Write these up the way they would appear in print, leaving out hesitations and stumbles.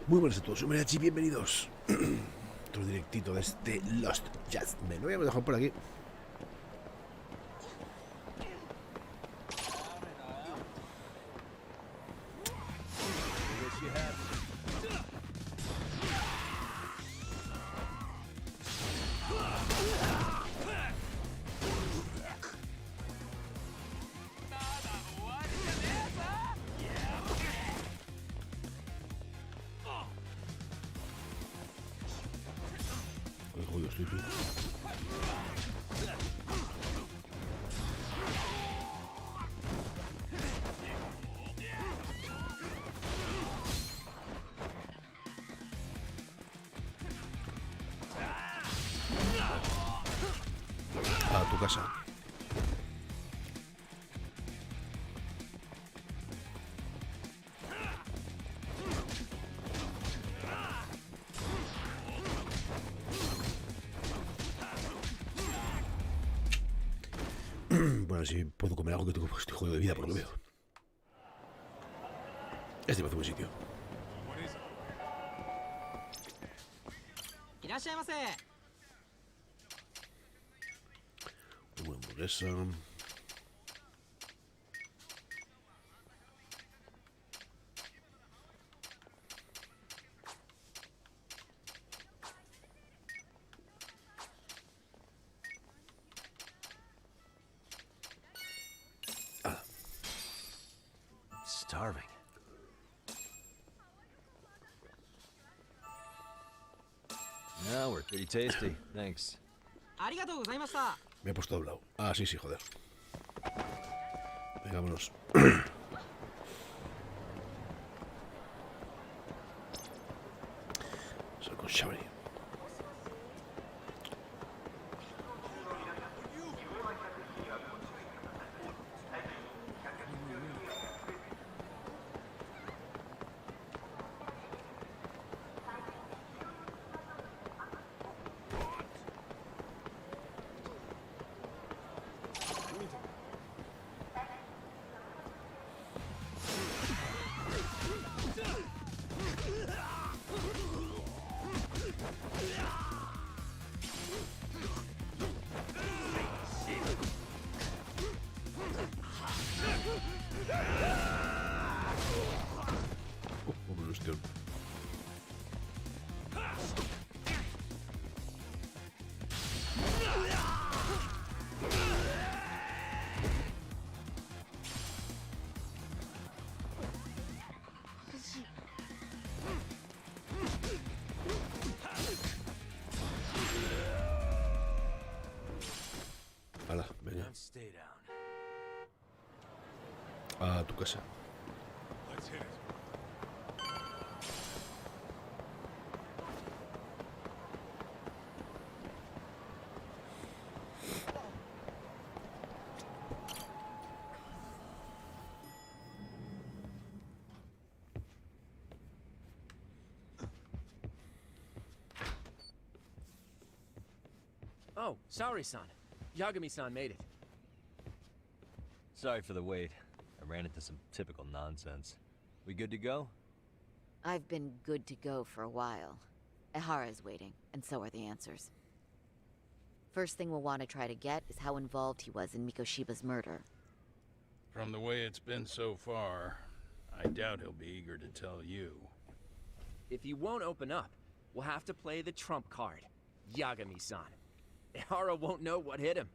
Muy buenas a todos, soy Mariatxi, bienvenidos. Otro directito de este Lost Judgment. Lo voy a dejar por aquí. A tu casa. Bueno, si puedo comer algo que tengo, pues estoy jodido de vida por lo que veo. Este me hace buen sitio. Una hamburguesa. Starving. No, we're pretty tasty. Thanks. Me he puesto doblado. Ah, sí, sí, joder. Venga, vámonos. Saco Xavi. Hostia. Hala, venga. A tu casa. Oh, sorry-san. Yagami-san made it. Sorry for the wait. I ran into some typical nonsense. We good to go? I've been good to go for a while. Ehara's waiting, and so are the answers. First thing we'll want to try to get is how involved he was in Mikoshiba's murder. From the way it's been so far, I doubt he'll be eager to tell you. If he won't open up, we'll have to play the trump card. Yagami-san. Ehara won't know what hit him.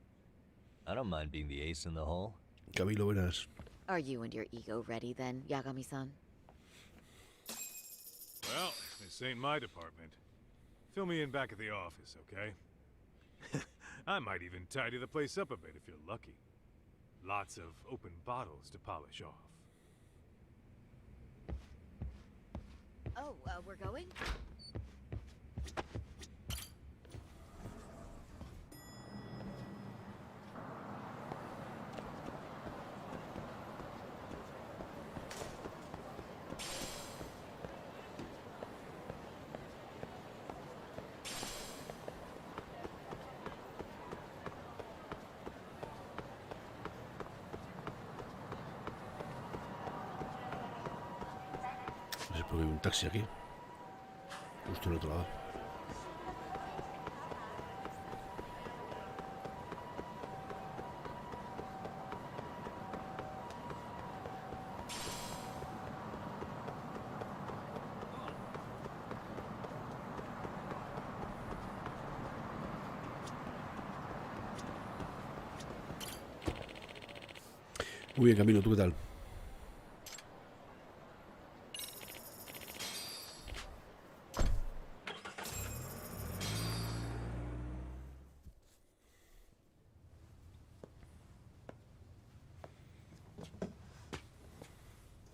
I don't mind being the ace in the hole. Camilo, buenas. Are you and your ego ready then, Yagami-san? Well, this ain't my department. Fill me in back at the office, okay? I might even tidy the place up a bit if you're lucky. Lots of open bottles to polish off. Oh, we're going? No sé por qué hay un taxi aquí. Justo en el otro lado. Muy bien, Camilo, ¿tú qué tal?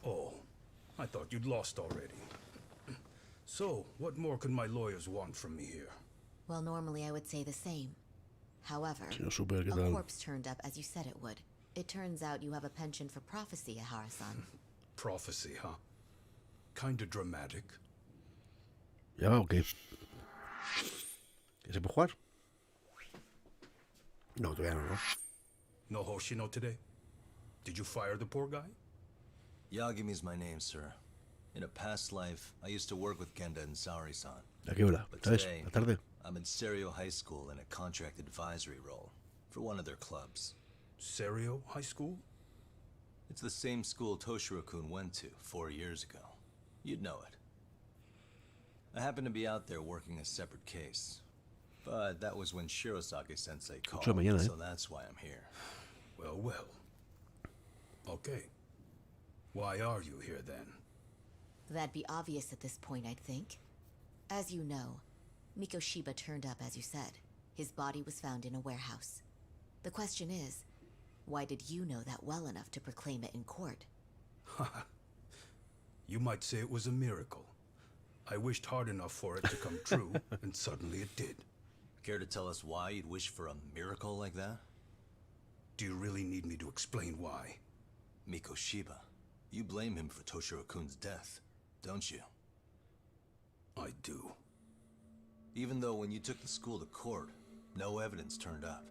Oh, I thought you'd lost already. So, what more could my lawyers want from me here? Well, normally I would say the same. However, Señor Super, ¿qué a tal? corpse turned up as you said it would. It turns out you have a penchant for prophecy, Ahara-san. Prophecy, huh? Kinda dramatic. ¿Ya va o qué? ¿Ya se puede jugar? No, todavía no, ¿no? No Hoshino today? Did you fire the poor guy? Yagami's my name, sir. In a past life, I used to work with Genda and Saori-san. ¿A qué hora? But ¿Sabes? today, ¿La tarde? I'm in Serio High School in a contract advisory role for one of their clubs. Serio High School? It's the same school Toshiro-kun went to 4 years ago. You'd know it. I happened to be out there working a separate case. But that was when Shirosake-sensei called, mañana, so that's why I'm here. Well, well. Okay. Why are you here then? That'd be obvious at this point, I'd think. As you know, Mikoshiba turned up as you said. His body was found in a warehouse. The question is, why did you know that well enough to proclaim it in court? You might say it was a miracle. I wished hard enough for it to come true, and suddenly it did. Care to tell us why you'd wish for a miracle like that? Do you really need me to explain why? Mikoshiba, you blame him for Toshiro-kun's death, don't you? I do. Even though when you took the school to court, no evidence turned up.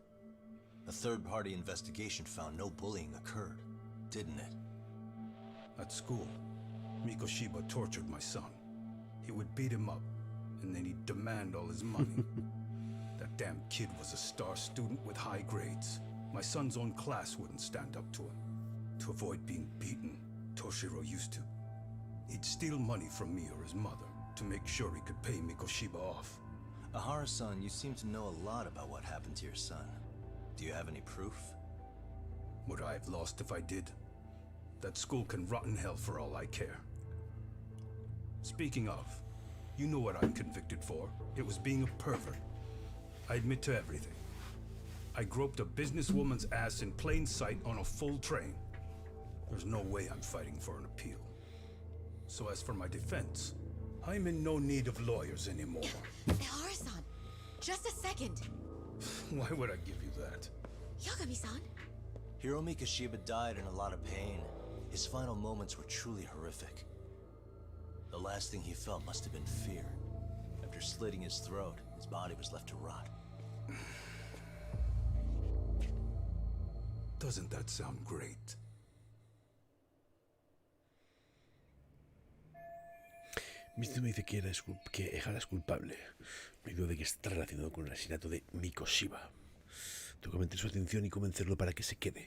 A third-party investigation found no bullying occurred, didn't it? At school, Mikoshiba tortured my son. He would beat him up, and then he'd demand all his money. That damn kid was a star student with high grades. My son's own class wouldn't stand up to him. To avoid being beaten, Toshiro used to. He'd steal money from me or his mother to make sure he could pay Mikoshiba off. Ahara-san, you seem to know a lot about what happened to your son. Do you have any proof? Would I have lost if I did? That school can rot in hell for all I care. Speaking of, you know what I'm convicted for. It was being a pervert. I admit to everything. I groped a businesswoman's ass in plain sight on a full train. There's no way I'm fighting for an appeal. So as for my defense, I'm in no need of lawyers anymore. Ahara-san, just a second. Why would I give you that? Yagami-san? Hiro Mikoshiba died in a lot of pain. His final moments were truly horrific. The last thing he felt must have been fear. After slitting his throat, his body was left to rot. Doesn't that sound great? Mister me dice que Ehara es culpable. Me duda de que está relacionado con el asesinato de Mikoshiba. Tengo que mantener su atención y convencerlo para que se quede.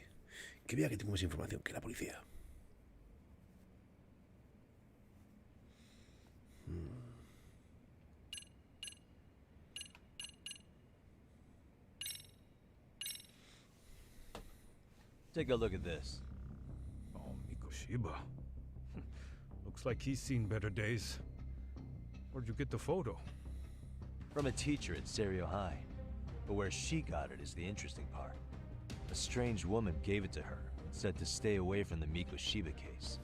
Que vea que tengo más información que la policía. Take a look at this. Oh, Mikoshiba. Looks like he's seen better days. Where'd you get the photo? From a teacher at Serio High. But where she got it is the interesting part. A strange woman gave it to her and said to stay away from the Mikoshiba case.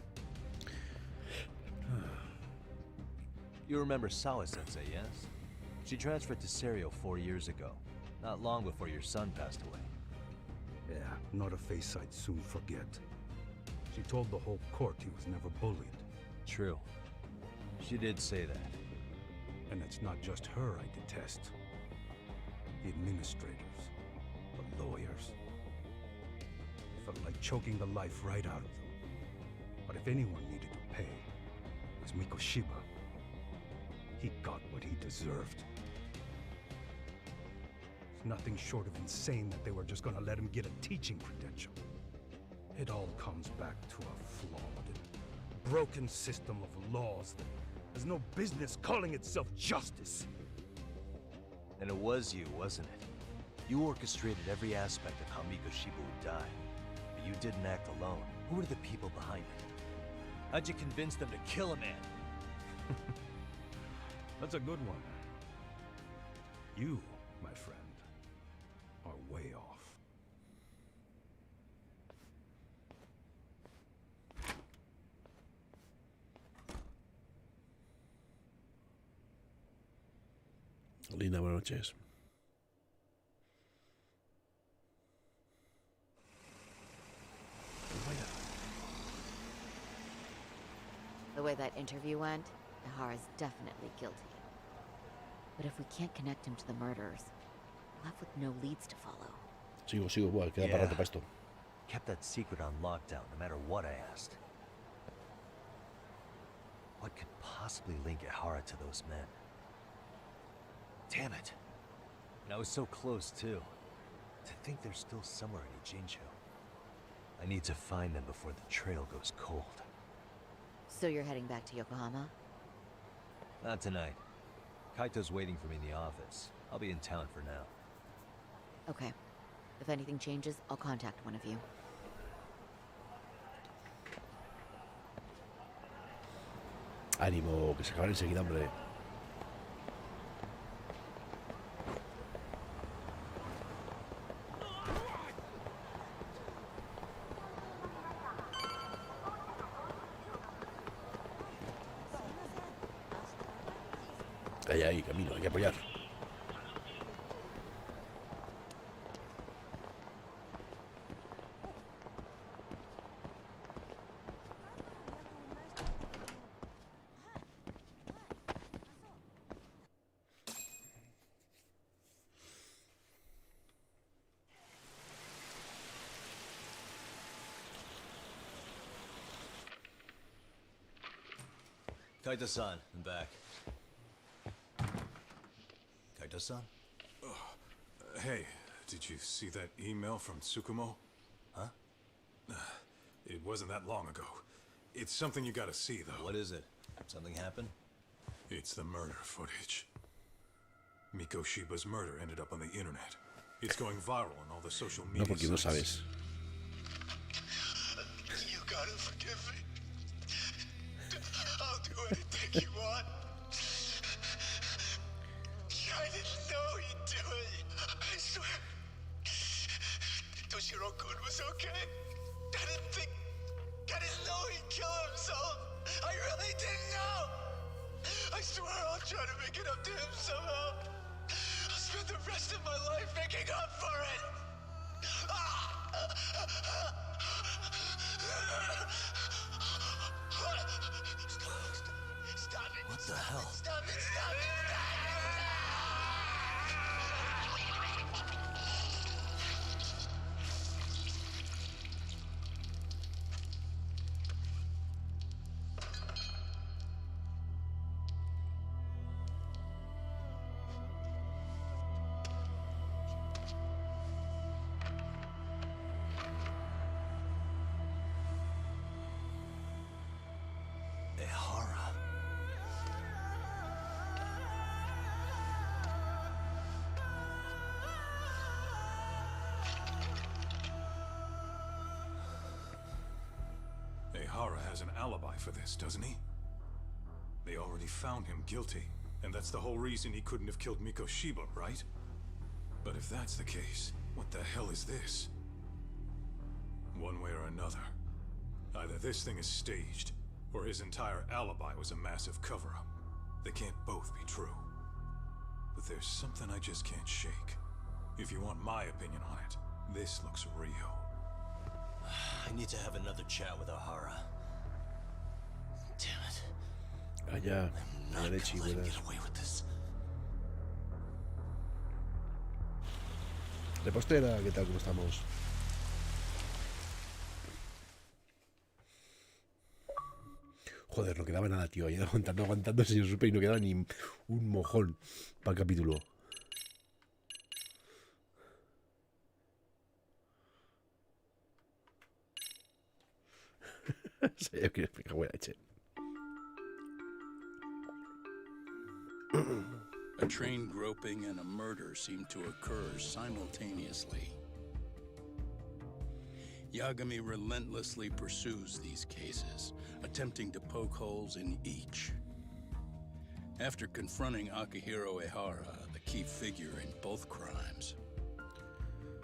You remember Sawa-sensei, yes? She transferred to Serio 4 years ago, not long before your son passed away. Yeah, not a face I'd soon forget. She told the whole court he was never bullied. True. She did say that. And it's not just her I detest. The administrators, the lawyers. It felt like choking the life right out of them. But if anyone needed to pay, it was Mikoshiba. He got what he deserved. It's nothing short of insane that they were just gonna let him get a teaching credential. It all comes back to a flawed and broken system of laws that has no business calling itself justice. And it was you, wasn't it? You orchestrated every aspect of how Mikoshiba would die. But you didn't act alone. Who were the people behind it? How'd you convince them to kill a man? That's a good one. You, my friend, are way off. Lina, buenas noches. The way that interview went, Ihara's definitely guilty. But if we can't connect him to the murderers, we're left with no leads to follow. Sigo, bueno, queda para rato para esto. Kept that secret on lockdown, no matter what I asked. What could possibly link Ihara to those men? Damn it. And I was so close, too. To think they're still somewhere in Ijincho. I need to find them before the trail goes cold. So you're heading back to Yokohama? Not tonight. Kaito's waiting for me in the office. I'll be in town for now. Okay. If anything changes, I'll contact one of you. Ánimo, que se acaban enseguida, hombre. Ahí, camino, hay que apoyar. Kaito-san, I'm back. Kaito-san? Hey, did you see that email from Tsukumo? Huh? It wasn't that long ago. It's something you gotta see, though. What is it? Something happened? It's the murder footage. Mikoshiba's murder ended up on the internet. It's going viral on all the social media No, porque no sites. sabes. You gotta forgive me. I'll do anything you want. I didn't know he'd do it. I swear. Toshiro-kun was okay. I didn't know he'd kill himself. I really didn't know. I swear I'll try to make it up to him somehow. I'll spend the rest of my life making up for it. Stop it. What the hell? Stop it. Stop it. Ihara. Ihara has an alibi for this, doesn't he? They already found him guilty, and that's the whole reason he couldn't have killed Mikoshiba, right? But if that's the case, what the hell is this? One way or another, either this thing is staged, or his entire alibi was a massive cover-up. They can't both be true. But there's something I just can't shake. If you want my opinion on it, this looks real. I need to have another chat with Ihara. Damn it. Allá, Not gonna Mariatxi, let him buenas. get away with this. Repostera, ¿qué tal? ¿Cómo estamos? Joder, no quedaba nada, tío. Ahí aguantando, aguantando el señor Super y no quedaba ni un mojón para el capítulo. Sabía que me cago en la leche. A train groping and a murder seem to occur simultaneously. Yagami relentlessly pursues these cases, attempting to poke holes in each. After confronting Akihiro Ehara, the key figure in both crimes,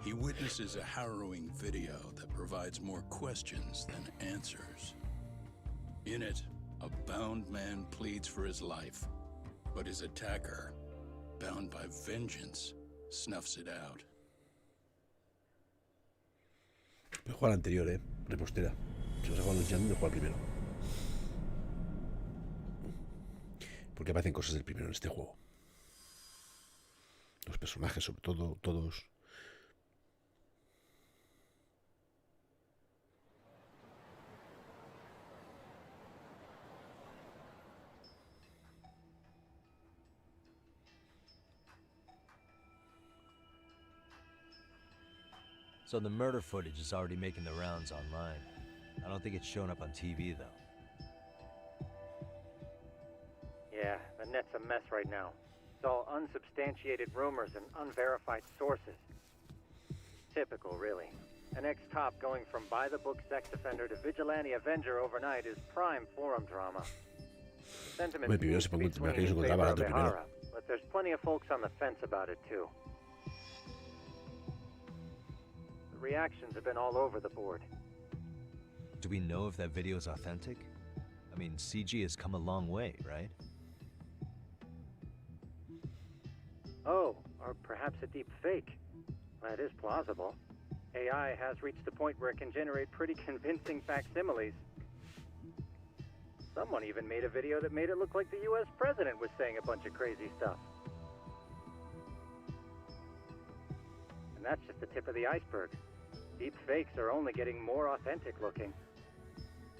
he witnesses a harrowing video that provides more questions than answers. In it, a bound man pleads for his life, but his attacker, bound by vengeance, snuffs it out. Voy a jugar al anterior, repostera. Si vas a jugar luchando, voy a jugar primero. Porque aparecen cosas del primero en este juego. Los personajes, sobre todo, todos. So the murder footage is already making the rounds online. I don't think it's showing up on TV, though. Yeah, the net's a mess right now. It's all unsubstantiated rumors and unverified sources. Typical, really. An ex-cop going from by-the-book sex offender to vigilante avenger overnight is prime forum drama. Sentiment seems to be swinging in favor of Ehara, but there's plenty of folks on the fence about it, too. The reactions have been all over the board. Do we know if that video is authentic? I mean, CG has come a long way, right? Oh, or perhaps a deep fake. That is plausible. AI has reached the point where it can generate pretty convincing facsimiles. Someone even made a video that made it look like the US president was saying a bunch of crazy stuff. And that's just the tip of the iceberg. Deep fakes are only getting more authentic looking.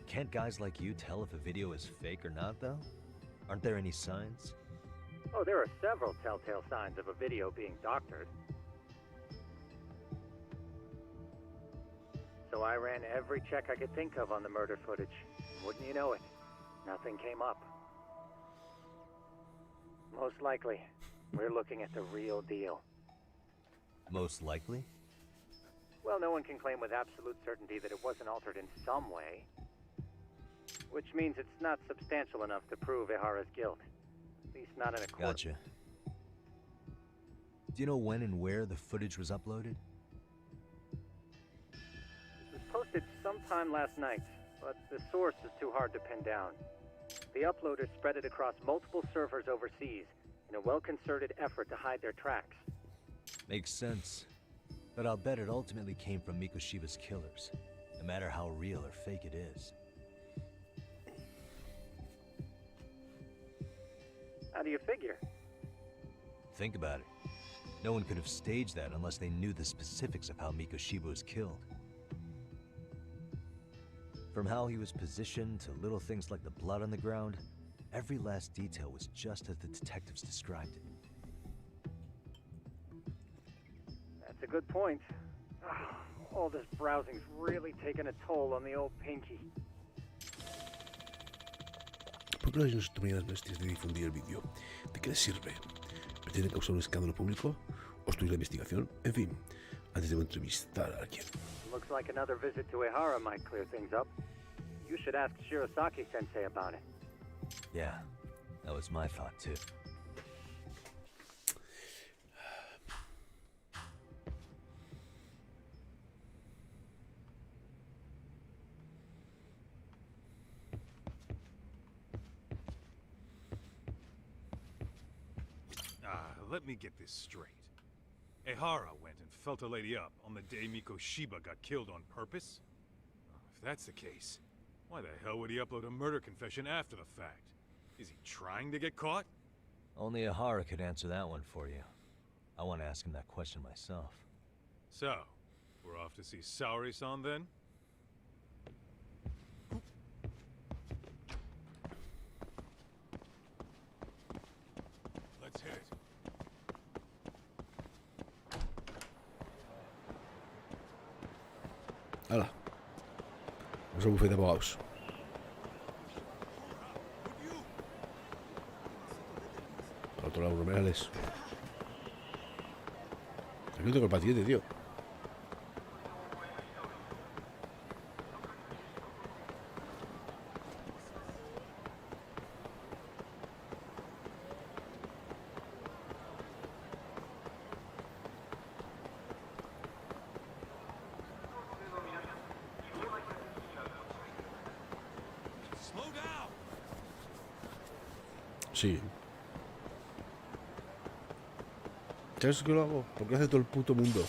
Can't guys like you tell if a video is fake or not, though? Aren't there any signs? Oh, there are several telltale signs of a video being doctored. So I ran every check I could think of on the murder footage. Wouldn't you know it? Nothing came up. Most likely, we're looking at the real deal. Most likely? Well, no one can claim with absolute certainty that it wasn't altered in some way. Which means it's not substantial enough to prove Ehara's guilt. At least not in a court. Gotcha. Do you know when and where the footage was uploaded? It was posted sometime last night, but the source is too hard to pin down. The uploaders spread it across multiple servers overseas in a well-concerted effort to hide their tracks. Makes sense. But I'll bet it ultimately came from Mikoshiba's killers, no matter how real or fake it is. How do you figure? Think about it. No one could have staged that unless they knew the specifics of how Mikoshiba was killed. From how he was positioned to little things like the blood on the ground, every last detail was just as the detectives described it. That's a good point. All this browsing's really taken a toll on the old pinky. ¿Por qué no nos tomarían las molestias de difundir el vídeo? ¿De qué les sirve? ¿Pretenden causar un escándalo público? ¿Obstruir la investigación? En fin, antes de entrevistar a alguien. Looks like another visit to Ehara might clear things up. You should ask Shirosaki-sensei about it. Yeah, that was my thought too. Let me get this straight. Ehara went and felt a lady up on the day Mikoshiba got killed on purpose? If that's the case, why the hell would he upload a murder confession after the fact? Is he trying to get caught? Only Ehara could answer that one for you. I want to ask him that question myself. So, we're off to see Saori-san then? ¡Hala! Vamos al bufete de abogados. Al otro lado, numerales. Aquí no tengo el patinete, tío. Sí. ¿Sabes qué lo hago? Porque hace todo el puto mundo.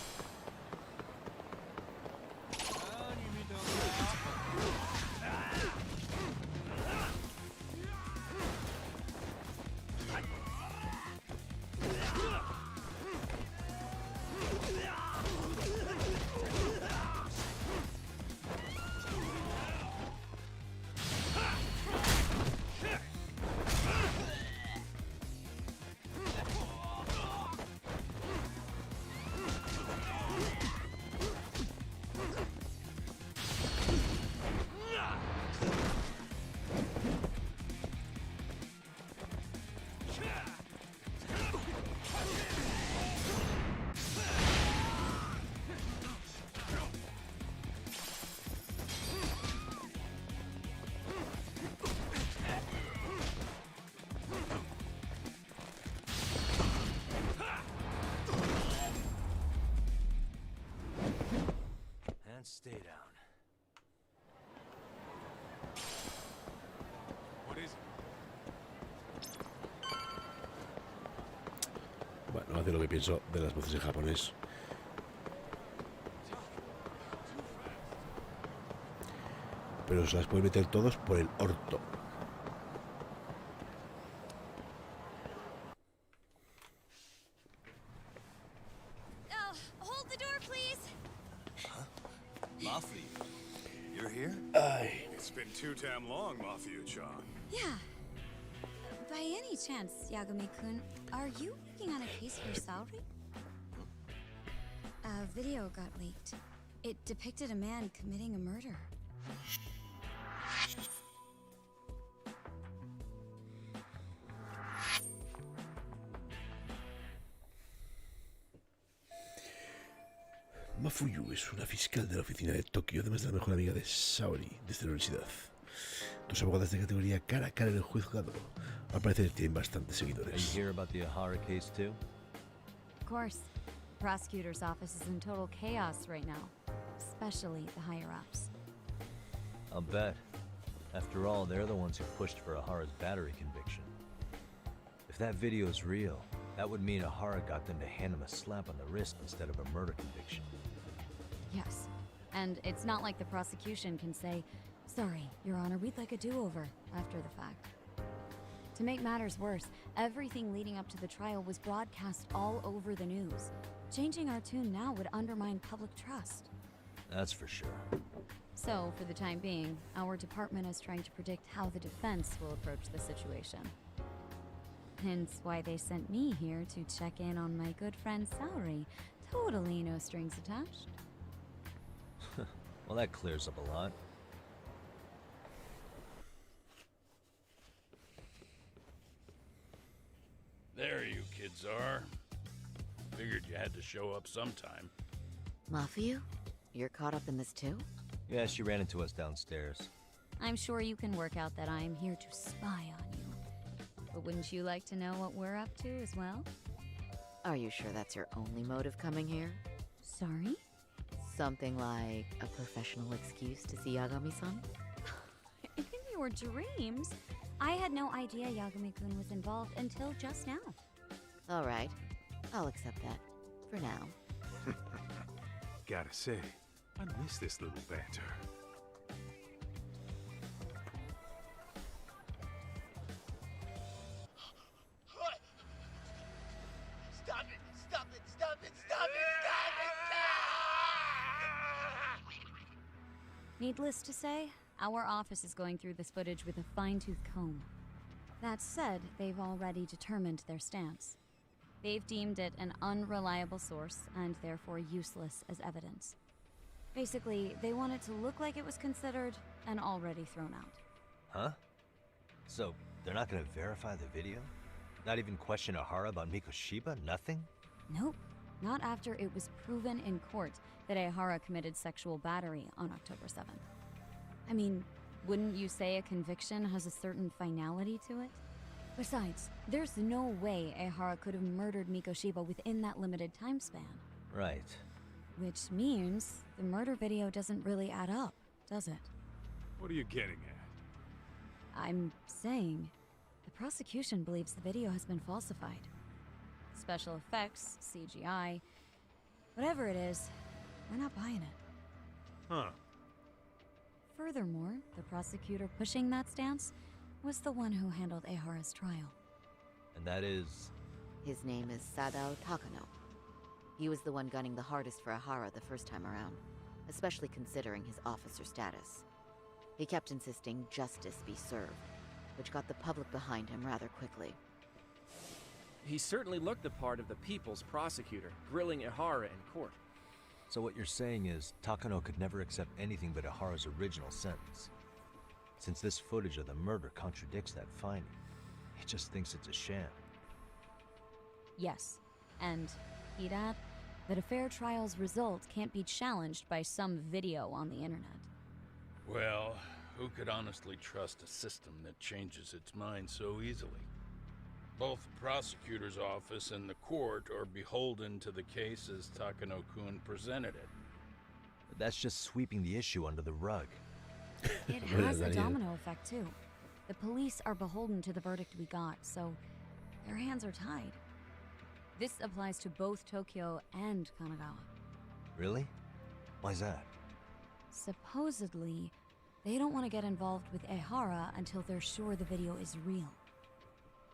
Stay down. What is it? Bueno, hace lo que pienso de las voces en japonés. Pero se las puede meter todos por el orto. Hold the door, please. Mafi, you're here? Ay. It's been too damn long, Mafia-chan. Yeah. By any chance, Yagami-kun, are you working on a case for salary? A video got leaked. It depicted a man committing a murder. Mafuyu es una fiscal de la oficina de Tokio, además de la mejor amiga de Saori desde la universidad. Dos abogadas de categoría cara a cara en el juzgado. Al parecer tienen bastantes Are you seguidores. here about the Ahara case too? Of course. The prosecutor's office is in total chaos right now, especially the higher-ups. I'll bet. After all, they're the ones who pushed for Ahara's battery conviction. If that video is real, that would mean Ahara got them to hand him a slap on the wrist instead of a murder conviction. Yes. And it's not like the prosecution can say, "Sorry, Your Honor, we'd like a do-over," after the fact. To make matters worse, everything leading up to the trial was broadcast all over the news. Changing our tune now would undermine public trust. That's for sure. So, for the time being, our department is trying to predict how the defense will approach the situation. Hence why they sent me here to check in on my good friend Saori. Totally no strings attached. Well, that clears up a lot. There you kids are. Figured you had to show up sometime. Mafiu, you're caught up in this too? Yeah, she ran into us downstairs. I'm sure you can work out that I am here to spy on you. But wouldn't you like to know what we're up to as well? Are you sure that's your only motive coming here? Sorry? Something like a professional excuse to see Yagami-san? In your dreams? I had no idea Yagami-kun was involved until just now. All right, I'll accept that. For now. Gotta say, I miss this little banter. What? Stop it! Stop it! Stop it! Stop it! Needless to say, our office is going through this footage with a fine-tooth comb. That said, they've already determined their stance. They've deemed it an unreliable source and therefore useless as evidence. Basically, they want it to look like it was considered and already thrown out. Huh? So, they're not gonna verify the video? Not even question Ahara about Mikoshiba? Nothing? Nope. Not after it was proven in court that Ehara committed sexual battery on October 7th. I mean, wouldn't you say a conviction has a certain finality to it? Besides, there's no way Ehara could have murdered Mikoshiba within that limited time span. Right. Which means the murder video doesn't really add up, does it? What are you getting at? I'm saying the prosecution believes the video has been falsified. Special effects, CGI, whatever it is, we're not buying it. Huh. Furthermore, the prosecutor pushing that stance was the one who handled Ehara's trial. And that is... His name is Sadao Takano. He was the one gunning the hardest for Ehara the first time around, especially considering his officer status. He kept insisting justice be served, which got the public behind him rather quickly. He certainly looked the part of the people's prosecutor, grilling Ehara in court. So what you're saying is, Takano could never accept anything but Ahara's original sentence. Since this footage of the murder contradicts that finding, he just thinks it's a sham. Yes, and he'd add that a fair trial's result can't be challenged by some video on the internet. Well, who could honestly trust a system that changes its mind so easily? Both the prosecutor's office and the court are beholden to the case as Takano-kun presented it. But that's just sweeping the issue under the rug. It has a domino effect, too. The police are beholden to the verdict we got, so their hands are tied. This applies to both Tokyo and Kanagawa. Really? Why's that? Supposedly, they don't want to get involved with Ehara until they're sure the video is real.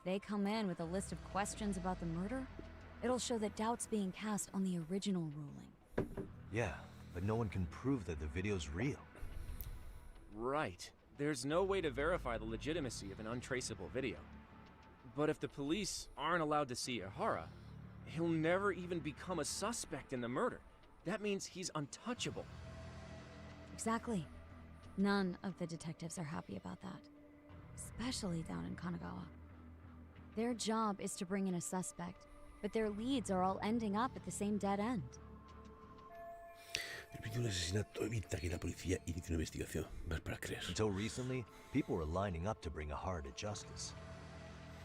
They come in with a list of questions about the murder, it'll show that doubt's being cast on the original ruling. Yeah, but no one can prove that the video's real. Right. There's no way to verify the legitimacy of an untraceable video. But if the police aren't allowed to see Ehara, he'll never even become a suspect in the murder. That means he's untouchable. Exactly. None of the detectives are happy about that. Especially down in Kanagawa. Their job is to bring in a suspect, but their leads are all ending up at the same dead end. El vídeo de un asesinato evita que la policía inicie una investigación. Vas para creer. Until recently, people were lining up to bring Ahara to justice.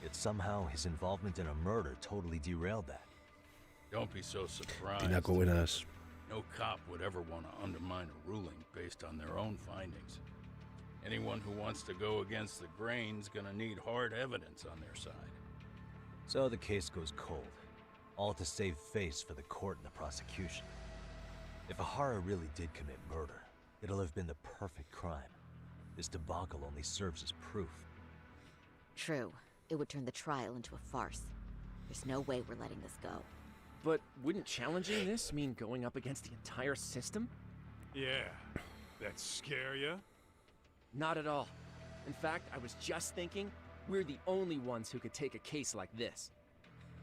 Yet somehow his involvement in a murder totally derailed that. Don't be so surprised. Pinaco, buenas. No cop would ever want to undermine a ruling based on their own findings. Anyone who wants to go against the grain's gonna need hard evidence on their side. So the case goes cold, all to save face for the court and the prosecution. If Ahara really did commit murder, it'll have been the perfect crime. This debacle only serves as proof. True. It would turn the trial into a farce. There's no way we're letting this go. But wouldn't challenging this mean going up against the entire system? Yeah. That scare ya? Not at all. In fact, I was just thinking, we're the only ones who could take a case like this.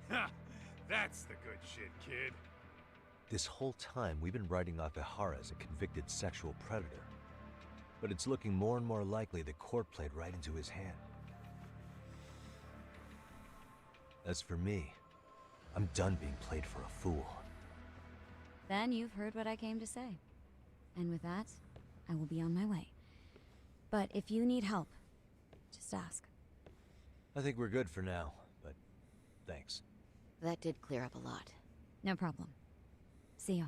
Ha! That's the good shit, kid. This whole time, we've been writing off Ehara as a convicted sexual predator. But it's looking more and more likely the court played right into his hand. As for me, I'm done being played for a fool. Then you've heard what I came to say. And with that, I will be on my way. But if you need help, just ask. I think we're good for now, but thanks. That did clear up a lot. No problem. See ya.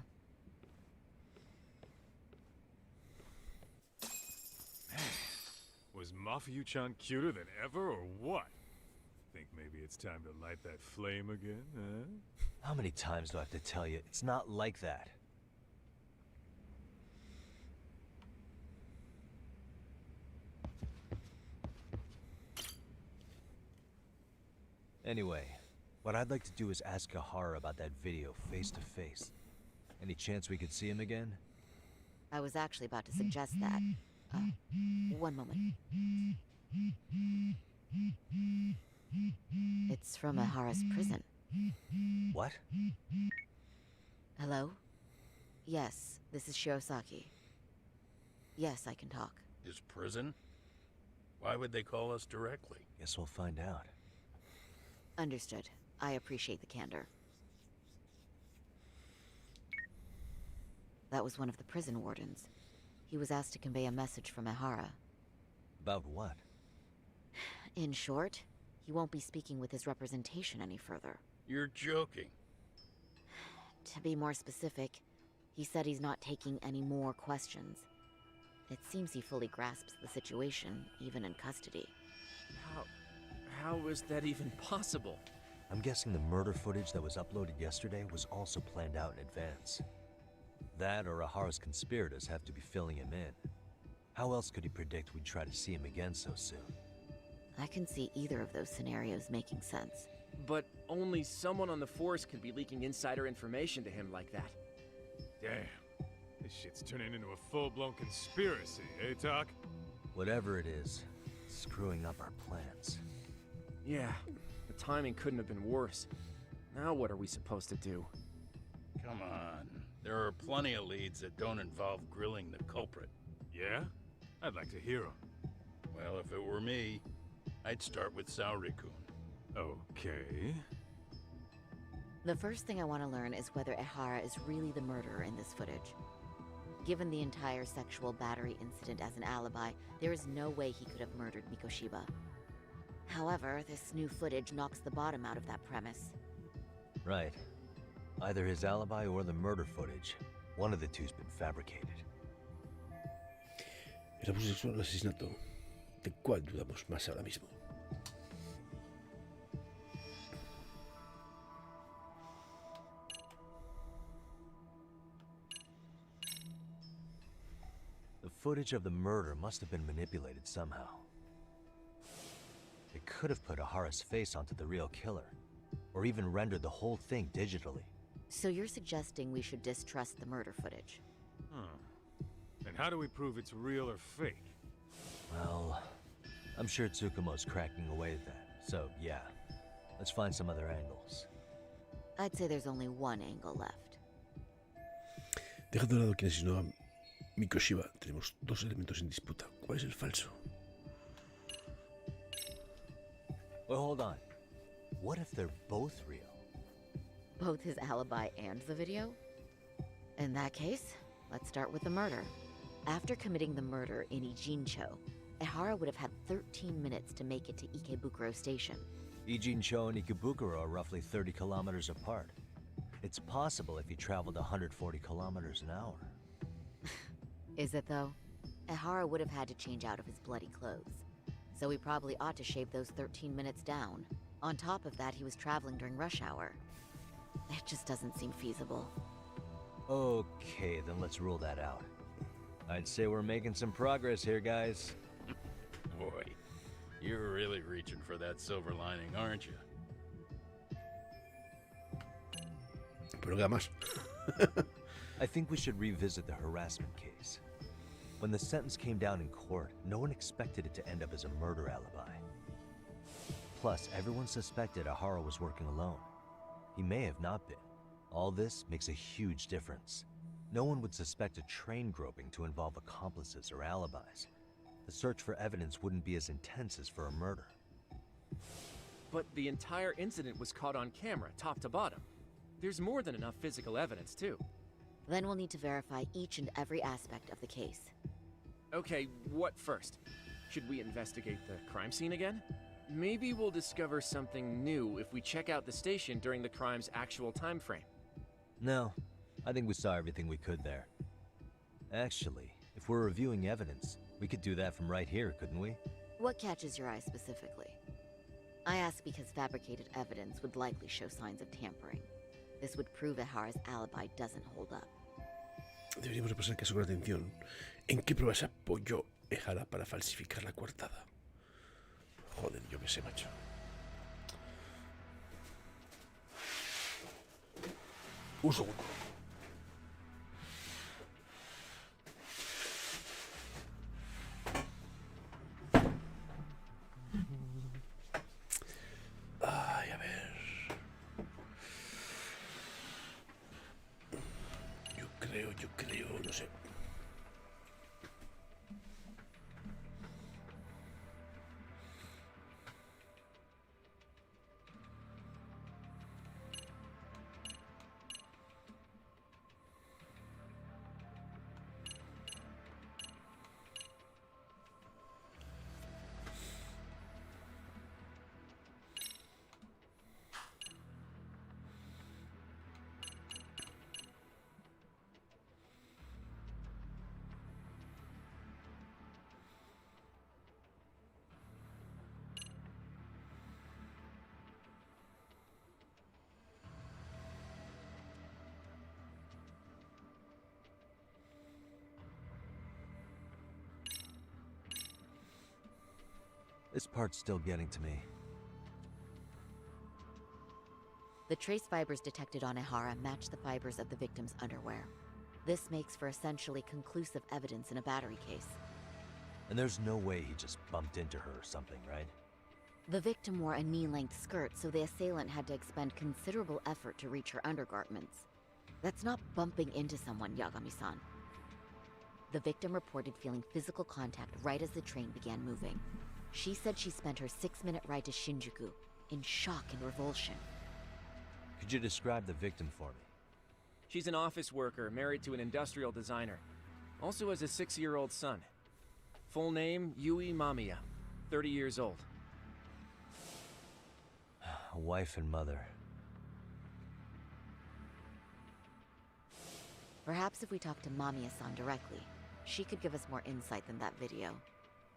Was Mafuyu-chan cuter than ever, or what? Think maybe it's time to light that flame again, huh? How many times do I have to tell you, it's not like that? Anyway, what I'd like to do is ask Ehara about that video face to face. Any chance we could see him again? I was actually about to suggest that. One moment. It's from Ehara's prison. What? Hello? Yes, this is Shirosaki. Yes, I can talk. His prison? Why would they call us directly? Guess we'll find out. Understood. I appreciate the candor. That was one of the prison wardens. He was asked to convey a message from Ehara. About what? In short, he won't be speaking with his representation any further. You're joking. To be more specific, he said he's not taking any more questions. It seems he fully grasps the situation, even in custody. How is that even possible? I'm guessing the murder footage that was uploaded yesterday was also planned out in advance. That or Ahara's conspirators have to be filling him in. How else could he predict we'd try to see him again so soon? I can see either of those scenarios making sense. But only someone on the force could be leaking insider information to him like that. Damn. This shit's turning into a full-blown conspiracy, eh, Doc? Whatever it is, it's screwing up our plans. Yeah, the timing couldn't have been worse. Now what are we supposed to do? Come on. There are plenty of leads that don't involve grilling the culprit. Yeah? I'd like to hear them. Well, if it were me, I'd start with Saori-kun. Okay. The first thing I want to learn is whether Ehara is really the murderer in this footage. Given the entire sexual battery incident as an alibi, there is no way he could have murdered Mikoshiba. However, this new footage knocks the bottom out of that premise. Right. Either his alibi or the murder footage. One of the two's been fabricated. El abuso sexual o el asesinato. ¿De cuál dudamos más ahora mismo? The footage of the murder must have been manipulated somehow. It could have put Ahara's face onto the real killer, or even rendered the whole thing digitally. So you're suggesting we should distrust the murder footage? And how do we prove it's real or fake? Well, I'm sure Tsukumo's cracking away at that, so yeah. Let's find some other angles. I'd say there's only one angle left. Dejando de lado quien asesinó a Mikoshiba, tenemos dos elementos en disputa. ¿Cuál es el falso? Well, hold on. What if they're both real? Both his alibi and the video? In that case, let's start with the murder. After committing the murder in Ijincho, Ehara would have had 13 minutes to make it to Ikebukuro Station. Ijincho and Ikebukuro are roughly 30 kilometers apart. It's possible if he traveled 140 kilometers an hour. Is it though? Ehara would have had to change out of his bloody clothes. So we probably ought to shave those 13 minutes down. On top of that, he was traveling during rush hour. It just doesn't seem feasible. Okay, then let's rule that out. I'd say we're making some progress here, guys. Boy, you're really reaching for that silver lining, aren't you? Pero queda más. I think we should revisit the harassment case. When the sentence came down in court, no one expected it to end up as a murder alibi. Plus, everyone suspected Ahara was working alone. He may have not been. All this makes a huge difference. No one would suspect a train groping to involve accomplices or alibis. The search for evidence wouldn't be as intense as for a murder. But the entire incident was caught on camera, top to bottom. There's more than enough physical evidence, too. Then we'll need to verify each and every aspect of the case. Okay, what first? Should we investigate the crime scene again? Maybe we'll discover something new if we check out the station during the crime's actual time frame. No, I think we saw everything we could there. Actually, if we're reviewing evidence, we could do that from right here, couldn't we? What catches your eye specifically? I ask because fabricated evidence would likely show signs of tampering. This would prove Ehara's alibi doesn't hold up. Deberíamos repasar el caso con atención. ¿En qué pruebas apoyó Ehara para falsificar la coartada? Joder, yo qué sé, macho. Un segundo. Ay, a ver. Yo creo yo creo, no sé. This part's still getting to me. The trace fibers detected on Ihara match the fibers of the victim's underwear. This makes for essentially conclusive evidence in a battery case. And there's no way he just bumped into her or something, right? The victim wore a knee-length skirt, so the assailant had to expend considerable effort to reach her undergarments. That's not bumping into someone, Yagami-san. The victim reported feeling physical contact right as the train began moving. She said she spent her 6-minute ride to Shinjuku in shock and revulsion. Could you describe the victim for me? She's an office worker married to an industrial designer. Also has a 6-year-old son. Full name, Yui Mamiya, 30 years old. A wife and mother. Perhaps if we talk to Mamiya-san directly, she could give us more insight than that video.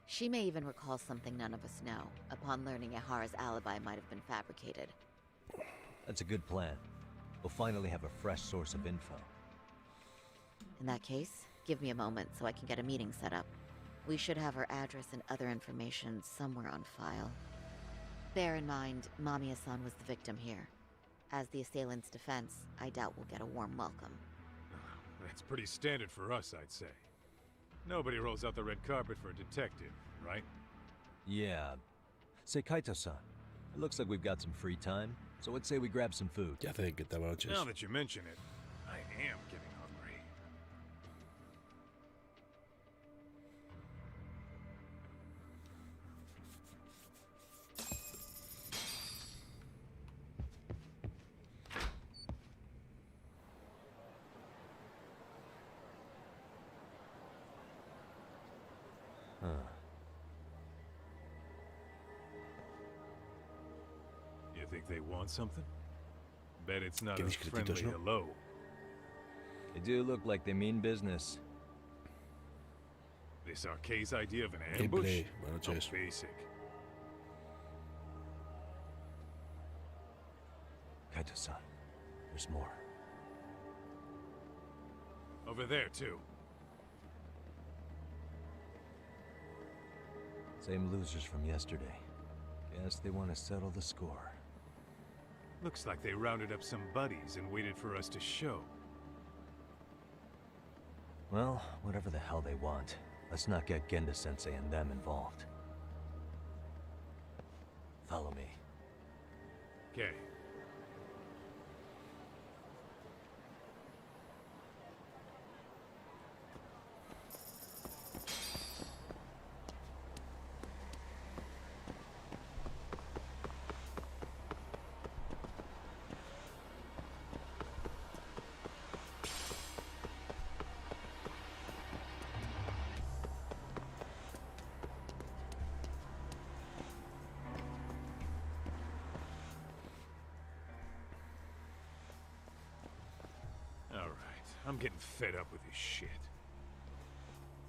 She may even recall something none of us know, upon learning Ihara's alibi might have been fabricated. That's a good plan. We'll finally have a fresh source of info. In that case, give me a moment so I can get a meeting set up. We should have her address and other information somewhere on file. Bear in mind, Mamiya-san was the victim here. As the assailant's defense, I doubt we'll get a warm welcome. That's pretty standard for us, I'd say. Nobody rolls out the red carpet for a detective, right? Yeah. Say, Kaito-san, it looks like we've got some free time, so let's say we grab some food. Ya hace que estaba noches. Now that you mention it, I am getting hungry. You think they want something? Bet it's not Qué a discretitos, friendly ¿no? hello. They do look like they mean business. This Arcade's idea of an Hey, ambush? Blay, buenas How noches. basic. Kaito-san, there's more. Over there, too. Same losers from yesterday. Guess they want to settle the score. Looks like they rounded up some buddies and waited for us to show. Well, whatever the hell they want, let's not get Genda-sensei and them involved. Follow me. Okay. I'm getting fed up with this shit.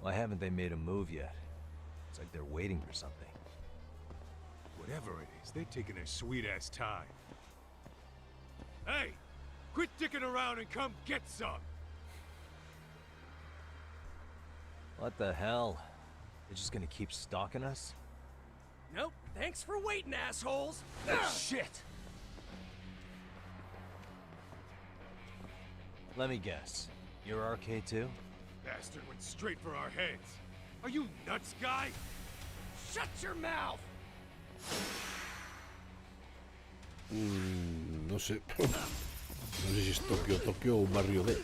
Why haven't they made a move yet? It's like they're waiting for something. Whatever it is, they're taking their sweet-ass time. Hey! Quit dicking around and come get some! What the hell? They're just gonna keep stalking us? Nope, thanks for waiting, assholes! Shit! Let me guess. You're RK too? Bastard went straight for our heads. Are you nuts, guy? Shut your mouth! No sé. No sé si es Tokio o un barrio de...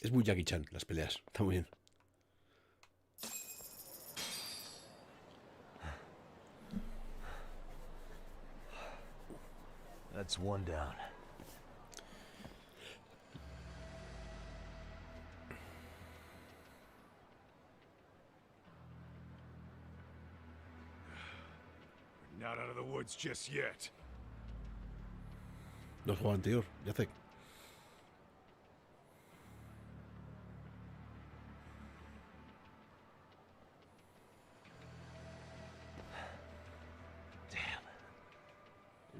Es muy Jackie Chan las peleas. Está muy bien. That's one down. We're not out of the woods just yet. No has jugado anterior, ya sé.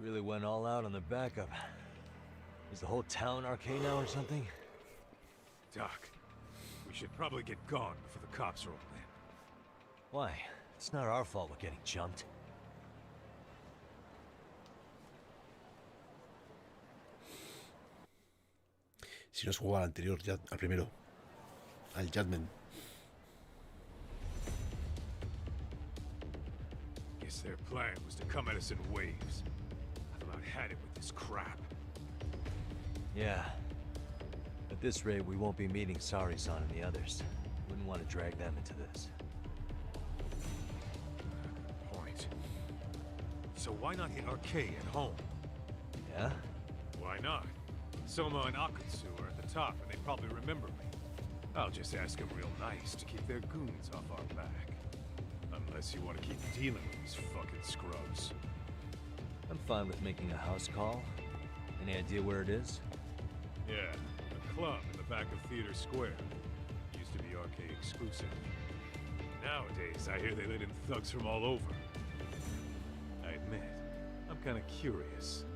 You really went all out on the backup. Is the whole town arcade now or something? Doc, we should probably get gone before the cops roll in. Why? It's not our fault we're getting jumped. Si no has jugado al anterior, ya, al primero. Al Judgment. Guess their plan was to come at us in waves. I've about had it with this crap. Yeah. At this rate, we won't be meeting Sari-san and the others. Wouldn't want to drag them into this. Point. So why not hit arcade at home? Yeah? Why not? Soma and Akutsu are at the top, and they probably remember me. I'll just ask them real nice to keep their goons off our back. Unless you want to keep dealing with these fucking scrubs. I'm fine with making a house call. Any idea where it is? Yeah, a club in the back of Theater Square. Used to be arcade exclusive. Nowadays, I hear they let in thugs from all over. I admit, I'm kinda curious.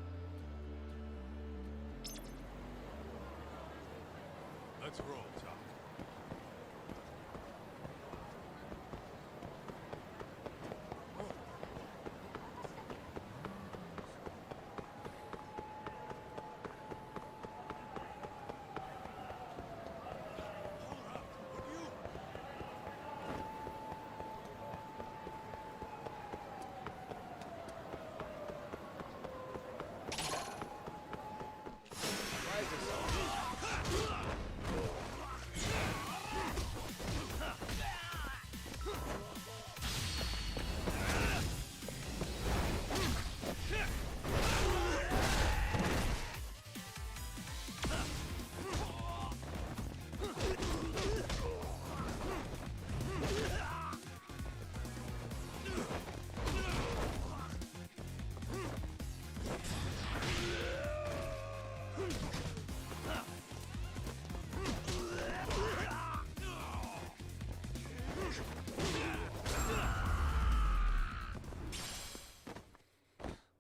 Let's roll, Tom.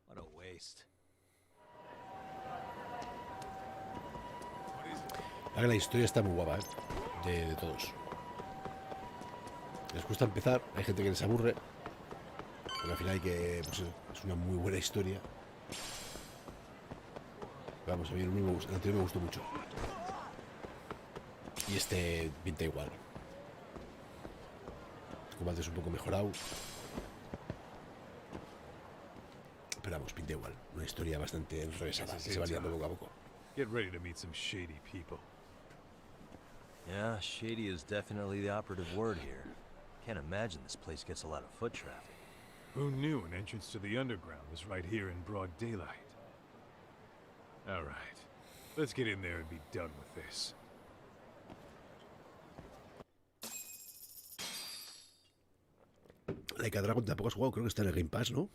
What a waste. La historia está muy guapa, de todos. Les gusta empezar, hay gente que les aburre, pero al final hay que, pues, es una muy buena historia. Vamos, a mí el anterior me gustó mucho. Y este pinta igual. El combate es un poco mejorado. Pero vamos, pinta igual. Una historia bastante enrevesada, que se va liando poco a poco. Get ready to meet some shady people. Yeah, shady is definitely the operative word here. Can't imagine this place gets a lot of foot traffic. Who knew an entrance to the underground was right here in broad daylight? All right, let's get in there and be done with this. Like a Dragon tampoco has jugado, creo que está en el Game Pass, ¿no?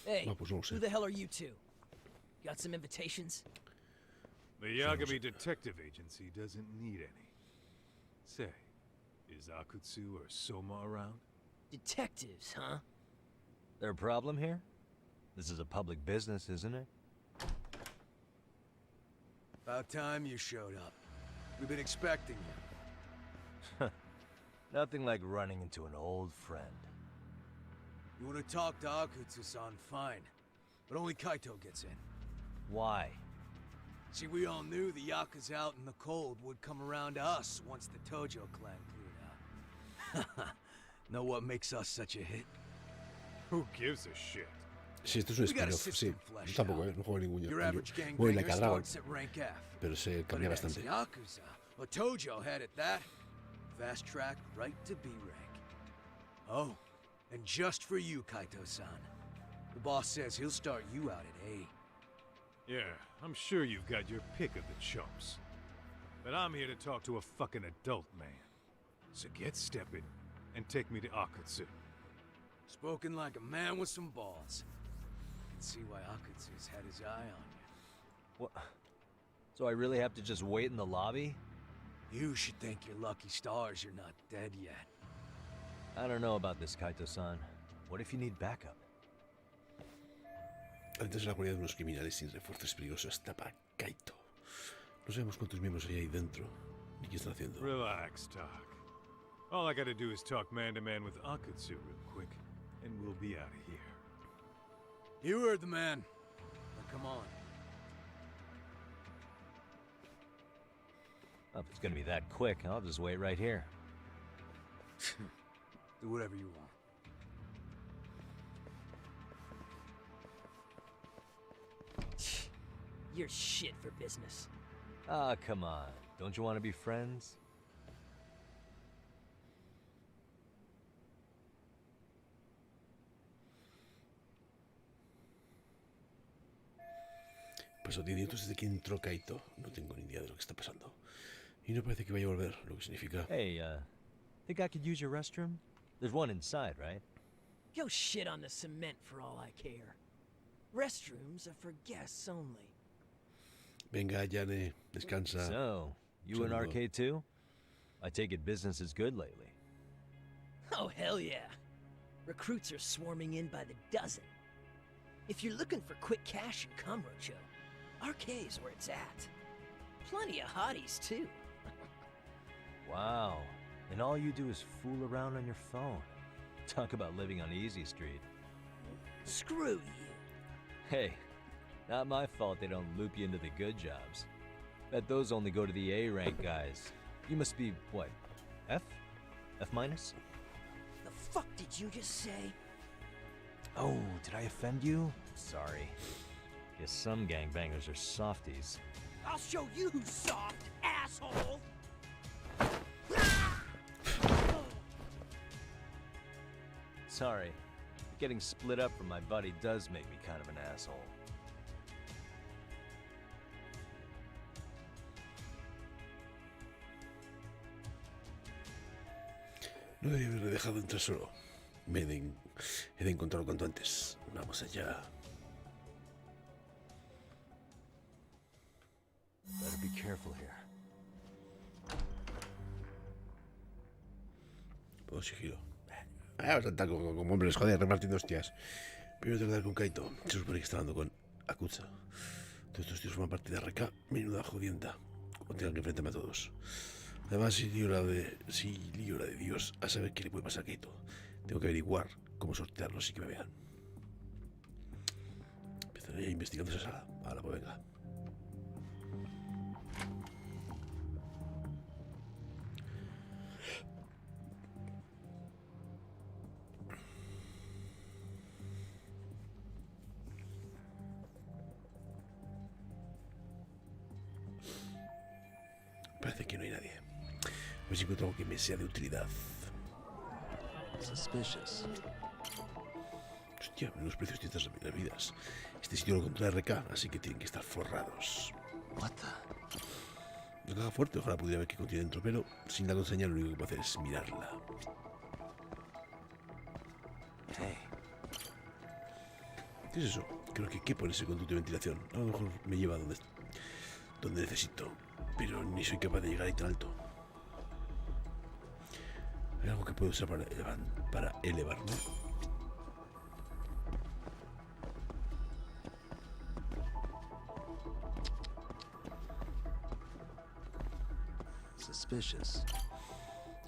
Hey, No, pues no lo sé. who the hell are you two? Got some invitations? The Yagami Detective Agency doesn't need any. Say, is Akutsu or Soma around? Detectives, huh? There a problem here? This is a public business, isn't it? About time you showed up. We've been expecting you. Nothing like running into an old friend. You want to talk to Akutsu-san, fine. But only Kaito gets in. Why? See, we all knew the Yakuza out in the cold would come around to us once the Tojo clan cleared out. Know what makes us such a hit? Who gives a shit? Sí, esto es un We got a spin-off, sí. system Yo fleshed tampoco, out. no juego ningún Your yo. average Bueno, y la gangbanger cargaban, starts at rank F. pero se But cambia it has bastante. Yakuza. Well, Tojo had it that. Fast track right to B rank. Oh, and just for you, Kaito-san. The boss says he'll start you out at A. Yeah, I'm sure you've got your pick of the chumps. But I'm here to talk to a fucking adult man. So get stepping and take me to Akutsu. Spoken like a man with some balls. Can see why Akutsu's had his eye on What? So I really have to just wait in the lobby? you. You should thank your lucky stars you're not dead yet. I don't know about this, Kaito-san. What if you need backup? Antes de la cualidad de unos criminales sin refuerzos peligrosos tapa Kaito. No sabemos cuántos miembros hay ahí dentro, ni qué están haciendo. Relax, Doc. All I gotta do is talk man-to-man with Akutsu real quick, and we'll be out of here. You heard the man. Now come on. Well, if it's gonna be that quick, I'll just wait right here. Do whatever you want. You're shit for business. Ah, come on. Don't you want to be friends? Pues 10 minutos desde que entró Kaito, no tengo ni idea de lo que está pasando. Y no parece que vaya a volver, lo que significa... Hey, think I could use your restroom? There's one inside, right? Go shit on the cement for all I care. Restrooms are for guests only. Venga, Yane, descansa. So, you in Saludo. arcade too? I take it business is good lately. Oh, hell yeah. Recruits are swarming in by the dozen. If you're looking for quick cash in Kamurocho, arcade's where it's at. Plenty of hotties, too. Wow. And all you do is fool around on your phone. Talk about living on Easy Street. Screw you. Hey, not my fault they don't loop you into the good jobs. Bet those only go to the A rank guys. You must be, what, F? F minus? The fuck did you just say? Oh, did I offend you? Sorry. Guess some gangbangers are softies. I'll show you who's soft, asshole! Sorry. Getting split up from my buddy does make me kind of an asshole. No debería haberle dejado entrar solo. He de encontrarlo cuanto antes. Vamos allá. Better be careful here. Puedo sigilo. Vamos a estar como hombres, joder, repartiendo hostias. Primero tengo que dar con Kaito. Se supone que está hablando con Akutsa. Todos estos tíos forman parte de RK. Menuda jodienda. Como tengan que enfrentarme a todos. Además, si lío la de Dios a saber qué le puede pasar a Kaito. Tengo que averiguar cómo sortearlos y que me vean. Empezaré investigando esa sala. Ahora, pues venga. Parece que no hay nadie. A ver si encuentro algo que me sea de utilidad. Suspicious. Hostia, menos precios de estas bebidas. Este sitio lo controla RK, así que tienen que estar forrados. What the? No caga fuerte, ojalá pudiera ver qué contiene dentro, pero sin la contraseña lo único que puedo hacer es mirarla. Hey. ¿Qué es eso? Creo que quepo en ese conducto de ventilación. A lo mejor me lleva donde necesito, pero ni soy capaz de llegar ahí tan alto. ¿Hay algo que puedo usar para elevarme? Suspicious.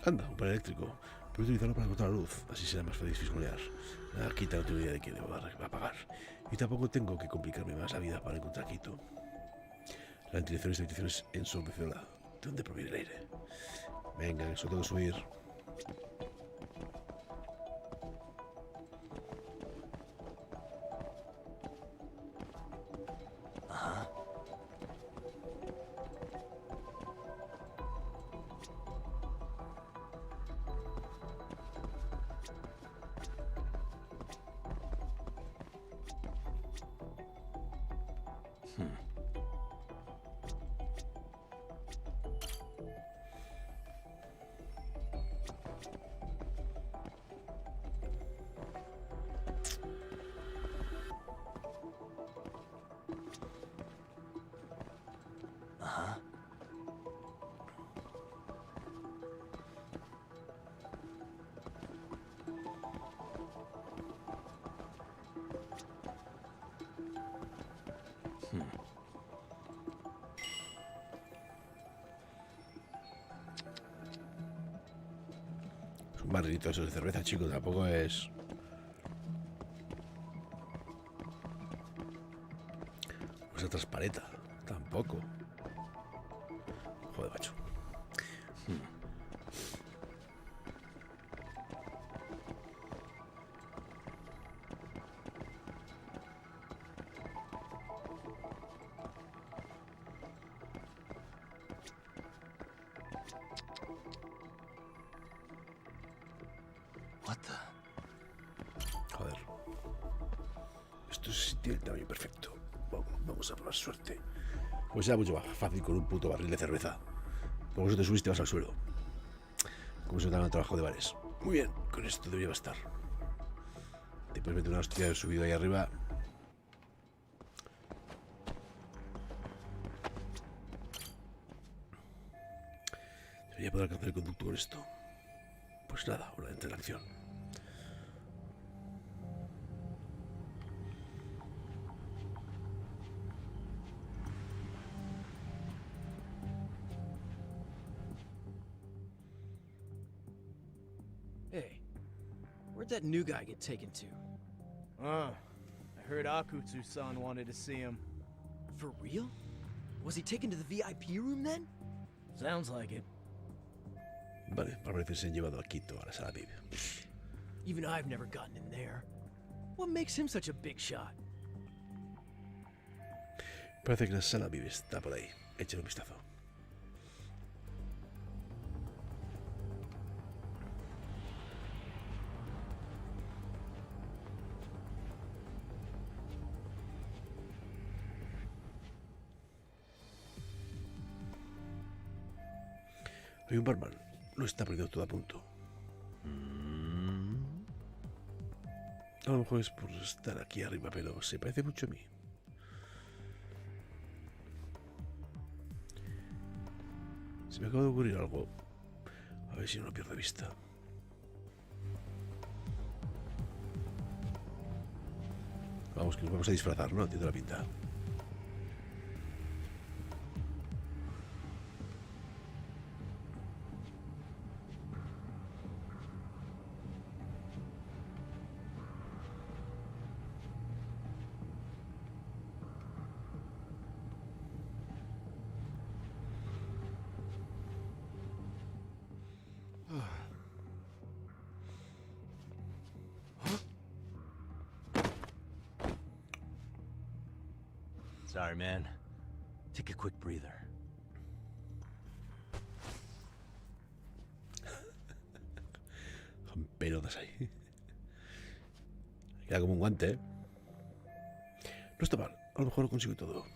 Anda, un panel eléctrico. Puedo utilizarlo para cortar la luz, así será más fácil fisgonear. Nada, quita, no tengo idea de qué debo apagar. Y tampoco tengo que complicarme más la vida para encontrar Quito. La ventilación de esta habitación es ensordecedora. ¿De dónde proviene el aire? Venga, eso tengo que subir. Un barrilito eso de cerveza, chicos, tampoco es... Esa transparenta, tampoco. Joder, macho. What the? Joder. Esto sí tiene el tamaño perfecto. Vamos a probar suerte. Pues era mucho más fácil con un puto barril de cerveza. Por eso te subiste y vas al suelo. Como se te el trabajo de bares. Muy bien, con esto debería bastar. Te puedes meter una hostia de subido ahí arriba. Debería poder alcanzar el conducto con esto. Pues nada, ahora entra en acción. Hey, where'd that new guy get taken to? I heard Akutsu-san wanted to see him. For real? Was he taken to the VIP room then? Sounds like it. Vale, parece que se han llevado a Quito a la sala VIP. Even I've never gotten in there. What makes him such a big shot? Parece que la sala VIP está por ahí. Échale un vistazo. Hay un barman. Lo está poniendo todo a punto. A lo mejor es por estar aquí arriba, pero se parece mucho a mí. Se me acaba de ocurrir algo. A ver si no lo pierdo de vista. Vamos, que nos vamos a disfrazar, ¿no? Tiene la pinta. Sorry, man. Take a quick breather. Son pelotas ahí. Queda como un guante, ¿eh? No está mal. A lo mejor lo consigo todo.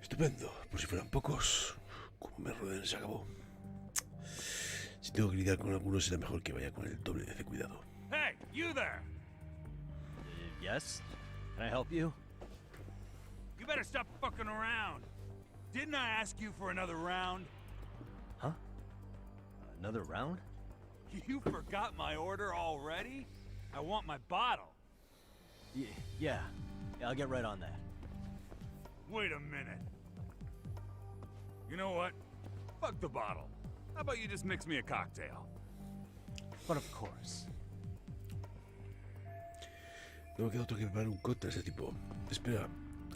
Estupendo. Por si fueran pocos, como me rodeen se acabó. Si tengo que lidiar con algunos, será mejor que vaya con el doble de cuidado. Hey, you there! Yes? Can I help you? You better stop fucking around. Didn't I ask you for another round? Huh? Another round? You forgot my order already? I want my bottle. Yeah, I'll get right on that. Wait a minute. You know what? Fuck the bottle. How about you just mix me a cocktail? But of course. No me queda otro que preparar un cóctel de ese tipo. Espera,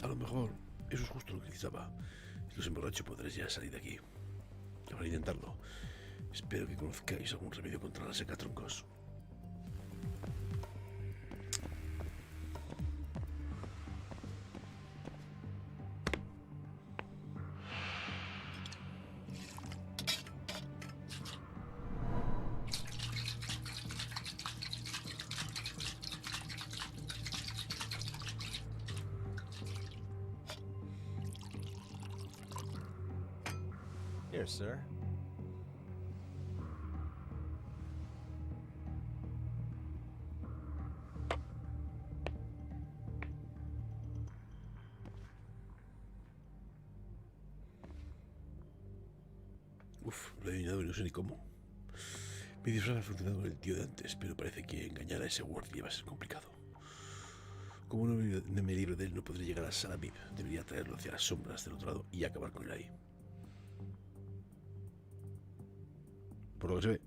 a lo mejor eso es justo lo que necesitaba. Si los emborracho podré ya salir de aquí. Habrá que intentarlo. Espero que conozcáis algún remedio contra la secatroncos. Here, sir. Uf, lo he adivinado y no sé ni cómo. Mi disfraz ha funcionado con el tío de antes, pero parece que engañar a ese guardia va a ser complicado. Como no me libro de él, no podré llegar a la sala VIP. Debería traerlo hacia las sombras del otro lado y acabar con él ahí. Por lo que se ve.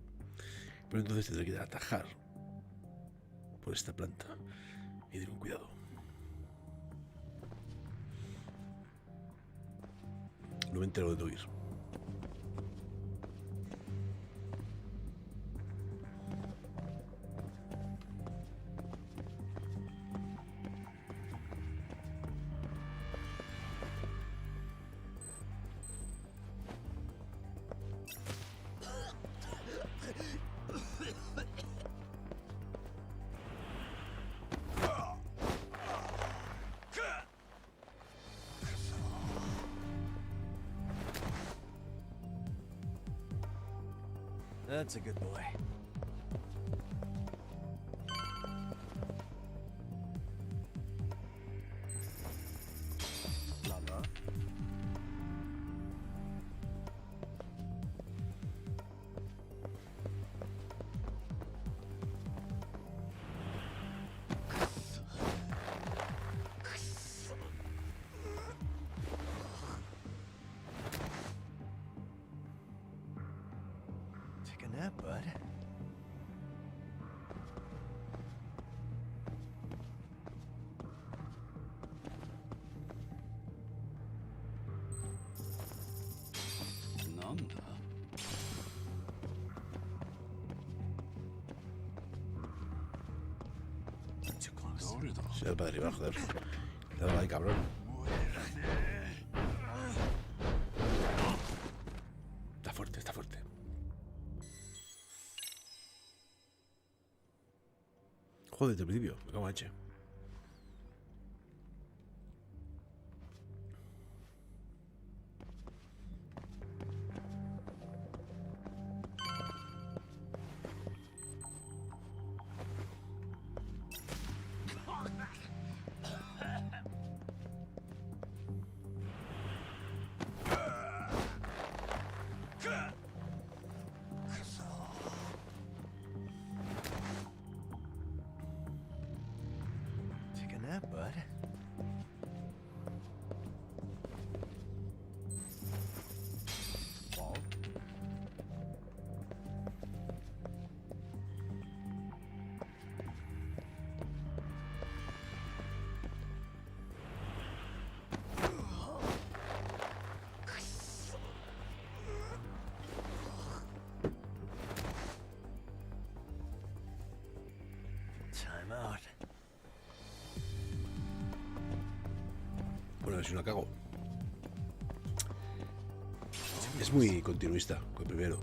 Pero entonces tendré que atajar por esta planta y ir con cuidado. No me entero de dónde ir. That's a good boy. Lala. Take a nap, bud. Nanda. Too close. Se va para arriba, joder. Dale ahí, cabrón. Está fuerte, está fuerte. Joder, desde el principio, me cago en H. Take a nap, bud. Ball. Time out. Bueno, a ver si no la cago. Es muy continuista con el primero.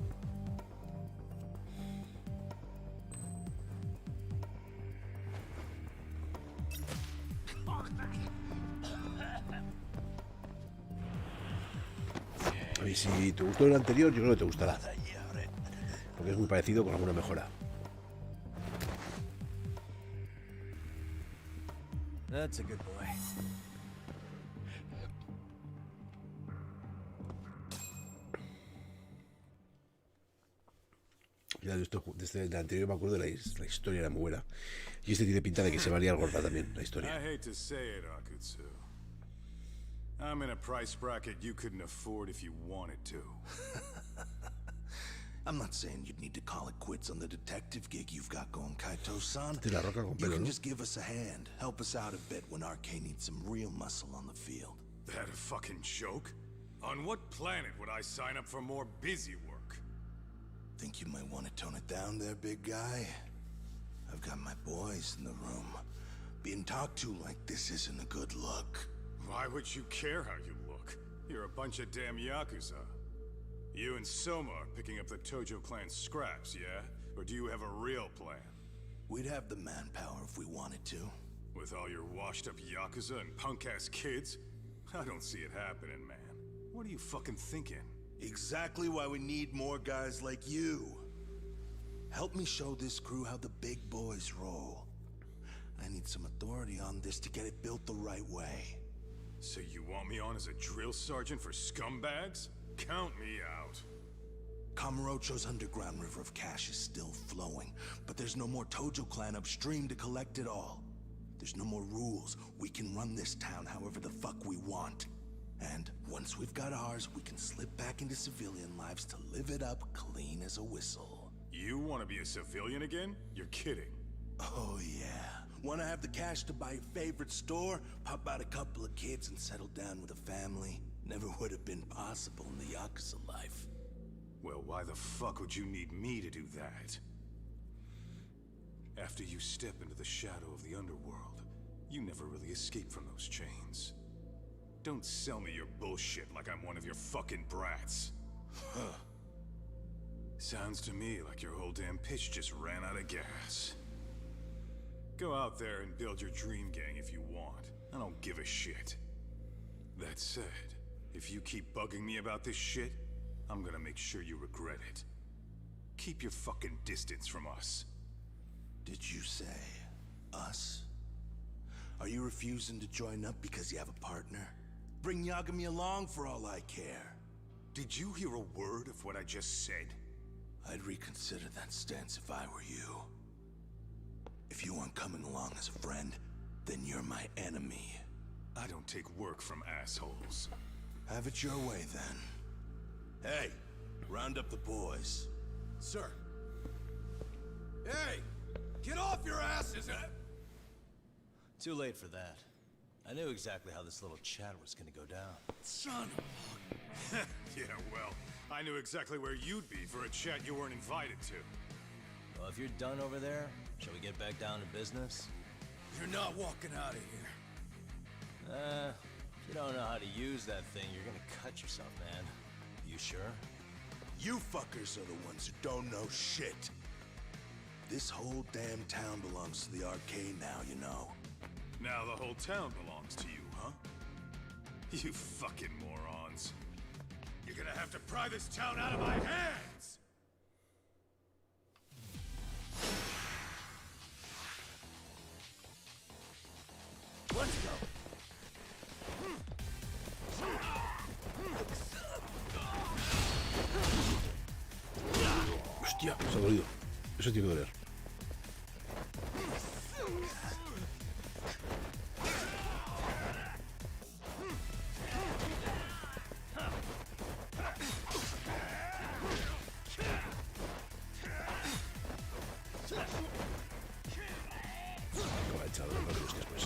Y si te gustó el anterior, yo creo que te gustará. Porque es muy parecido con alguna mejora. That's a good boy. Ya desde el anterior me acuerdo de la historia, era muy buena. Y este tiene pinta de que se va a liar gorda también, la I historia. hate to say it, Akutsu. I'm in a price bracket you couldn't afford if you wanted to. I'm not saying you'd need to call it quits on the detective gig you've got going, Kaito-san. Esta es la roca con You pelo, can ¿no? just give us a hand, help us out a bit when Arcane needs some real muscle on the field. That a fucking joke? On what planet would I sign up for more busy work? Think you might want to tone it down there, big guy? I've got my boys in the room. Being talked to like this isn't a good look. Why would you care how you look? You're a bunch of damn Yakuza. You and Soma are picking up the Tojo clan's scraps, yeah? Or do you have a real plan? We'd have the manpower if we wanted to. With all your washed-up Yakuza and punk-ass kids? I don't see it happening, man. What are you fucking thinking? Exactly why we need more guys like you. Help me show this crew how the big boys roll. I need some authority on this to get it built the right way. So you want me on as a drill sergeant for scumbags? Count me out. Kamurocho's underground river of cash is still flowing, but there's no more Tojo clan upstream to collect it all. There's no more rules. We can run this town however the fuck we want. And once we've got ours, we can slip back into civilian lives to live it up clean as a whistle. You want to be a civilian again? You're kidding. Oh yeah. Want to have the cash to buy your favorite store, pop out a couple of kids and settle down with a family? Never would have been possible in the Yakuza life. Well, why the fuck would you need me to do that? After you step into the shadow of the underworld, you never really escape from those chains. Don't sell me your bullshit like I'm one of your fucking brats. Huh. Sounds to me like your whole damn pitch just ran out of gas. Go out there and build your dream gang if you want. I don't give a shit. That said, if you keep bugging me about this shit, I'm gonna make sure you regret it. Keep your fucking distance from us. Did you say us? Are you refusing to join up because you have a partner? Bring Yagami along for all I care. Did you hear a word of what I just said? I'd reconsider that stance if I were you. If you aren't coming along as a friend, then you're my enemy. I don't take work from assholes. Have it your way, then. Hey, round up the boys. Sir. Hey! Get off your asses! Too late for that. I knew exactly how this little chat was gonna go down. Son of a... Yeah, well, I knew exactly where you'd be for a chat you weren't invited to. Well, if you're done over there, shall we get back down to business? You're not walking out of here. If you don't know how to use that thing, you're gonna cut yourself, man. You sure? You fuckers are the ones who don't know shit. This whole damn town belongs to the arcade now, you know. Now the whole town belongs to you, huh? You fucking morons. You're gonna have to pry this town out of my hands! Let's go! Hostia, se ha dolido. Eso tiene que doler. Acaba de echar los barrios después.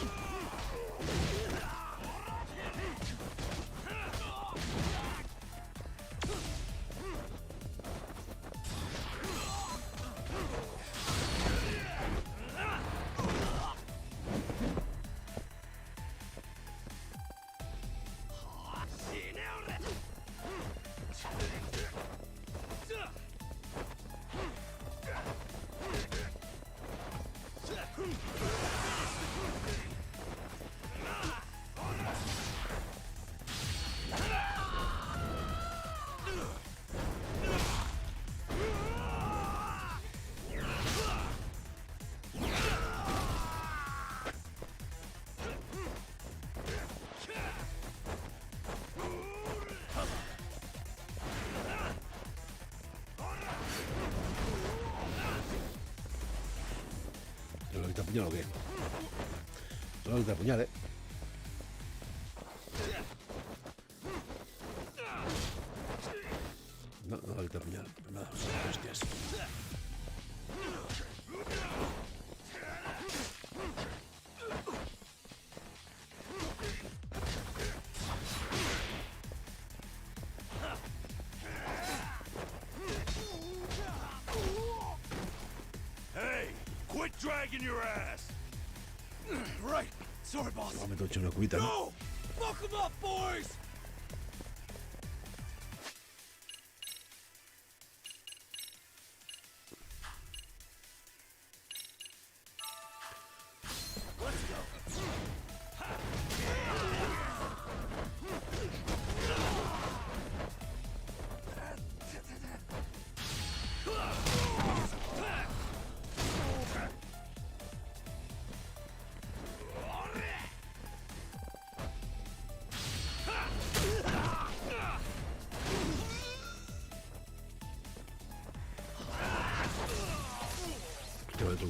¿Te apuñal o qué? Solo que te apuñale. No, no que te apuñale. Nada, son hostias. Dragging your ass. Right. Sorry, boss. Me he hecho una cubita, ¿no? Go! Fuck them up, boys! Let's go.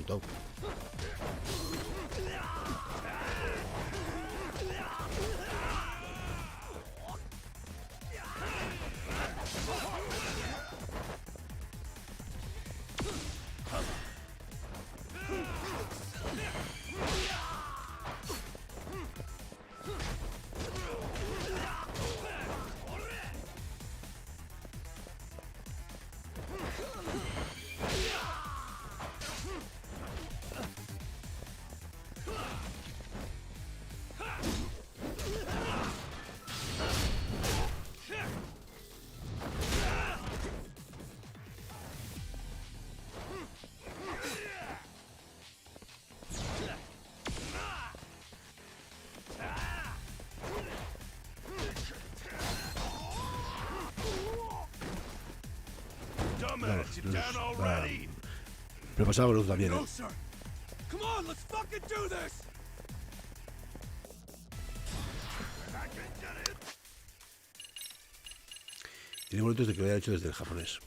montón. Pero pasamos también, ¿eh? Tiene boletos de que lo haya hecho desde el japonés.